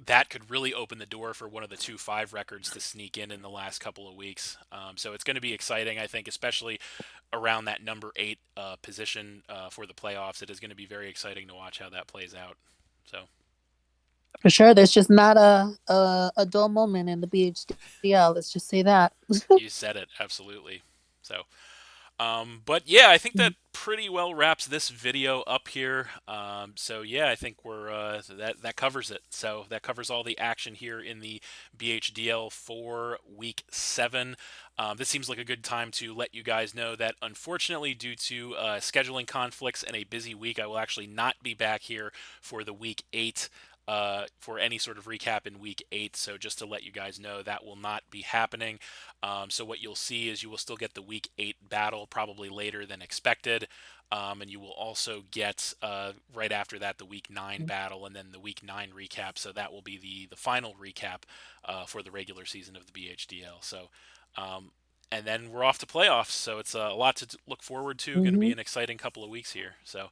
that could really open the door for one of the 2-5 records to sneak in the last couple of weeks. So it's going to be exciting, I think, especially around that number 8 position for the playoffs. It is going to be very exciting to watch how that plays out. So For sure, there's just not a dull moment in the BHDL. Let's just say that. you said it absolutely. So but yeah, I think that pretty well wraps this video up here. So yeah, I think we're that covers it. So that covers all the action here in the BHDL4 Week 7. This seems like a good time to let you guys know that unfortunately, due to scheduling conflicts and a busy week, I will actually not be back here for the Week 8 for any sort of recap in week 8. So just to let you guys know, that will not be happening. So what you'll see is you will still get the week 8 battle probably later than expected. And you will also get right after that the week 9 battle and then the week 9 recap. So that will be the final recap for the regular season of the BHDL. So um, and then we're off to playoffs. So it's a lot to look forward to. Going to be Mm-hmm. an exciting couple of weeks here. So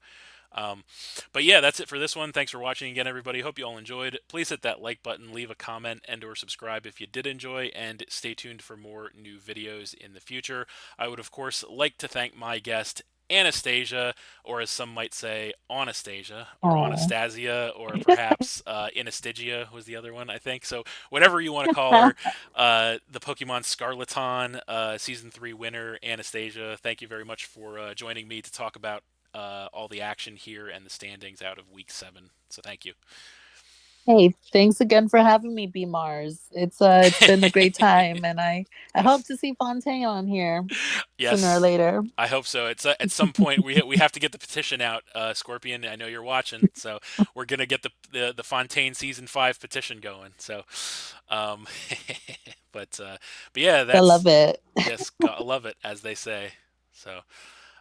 um, but yeah, that's it for this one. Thanks for watching again, everybody. Hope you all enjoyed. Please hit that like button, leave a comment, and/or subscribe if you did enjoy, and stay tuned for more new videos in the future. I would, of course, like to thank my guest, Anastasia, or as some might say, Anastasia, or Oh. Anastasia, or perhaps Anastasia was the other one, I think. So whatever you want to call her, the Pokemon Scarleton Season 3 winner, Anastasia, thank you very much for joining me to talk about all the action here and the standings out of Week 7. So thank you. Hey, thanks again for having me, B Mars. It's been a great time, and I hope to see Fontaine on here sooner or Yes, later. I hope so. It's at some point we have to get the petition out, Scorpion. I know you're watching, so we're gonna get the Fontaine season 5 petition going. So, um, but uh, but yeah, I love that's it. yes, gotta love it as they say. So,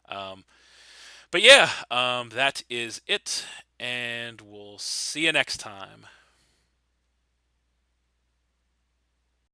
um, but yeah, that is it, and we'll see you next time.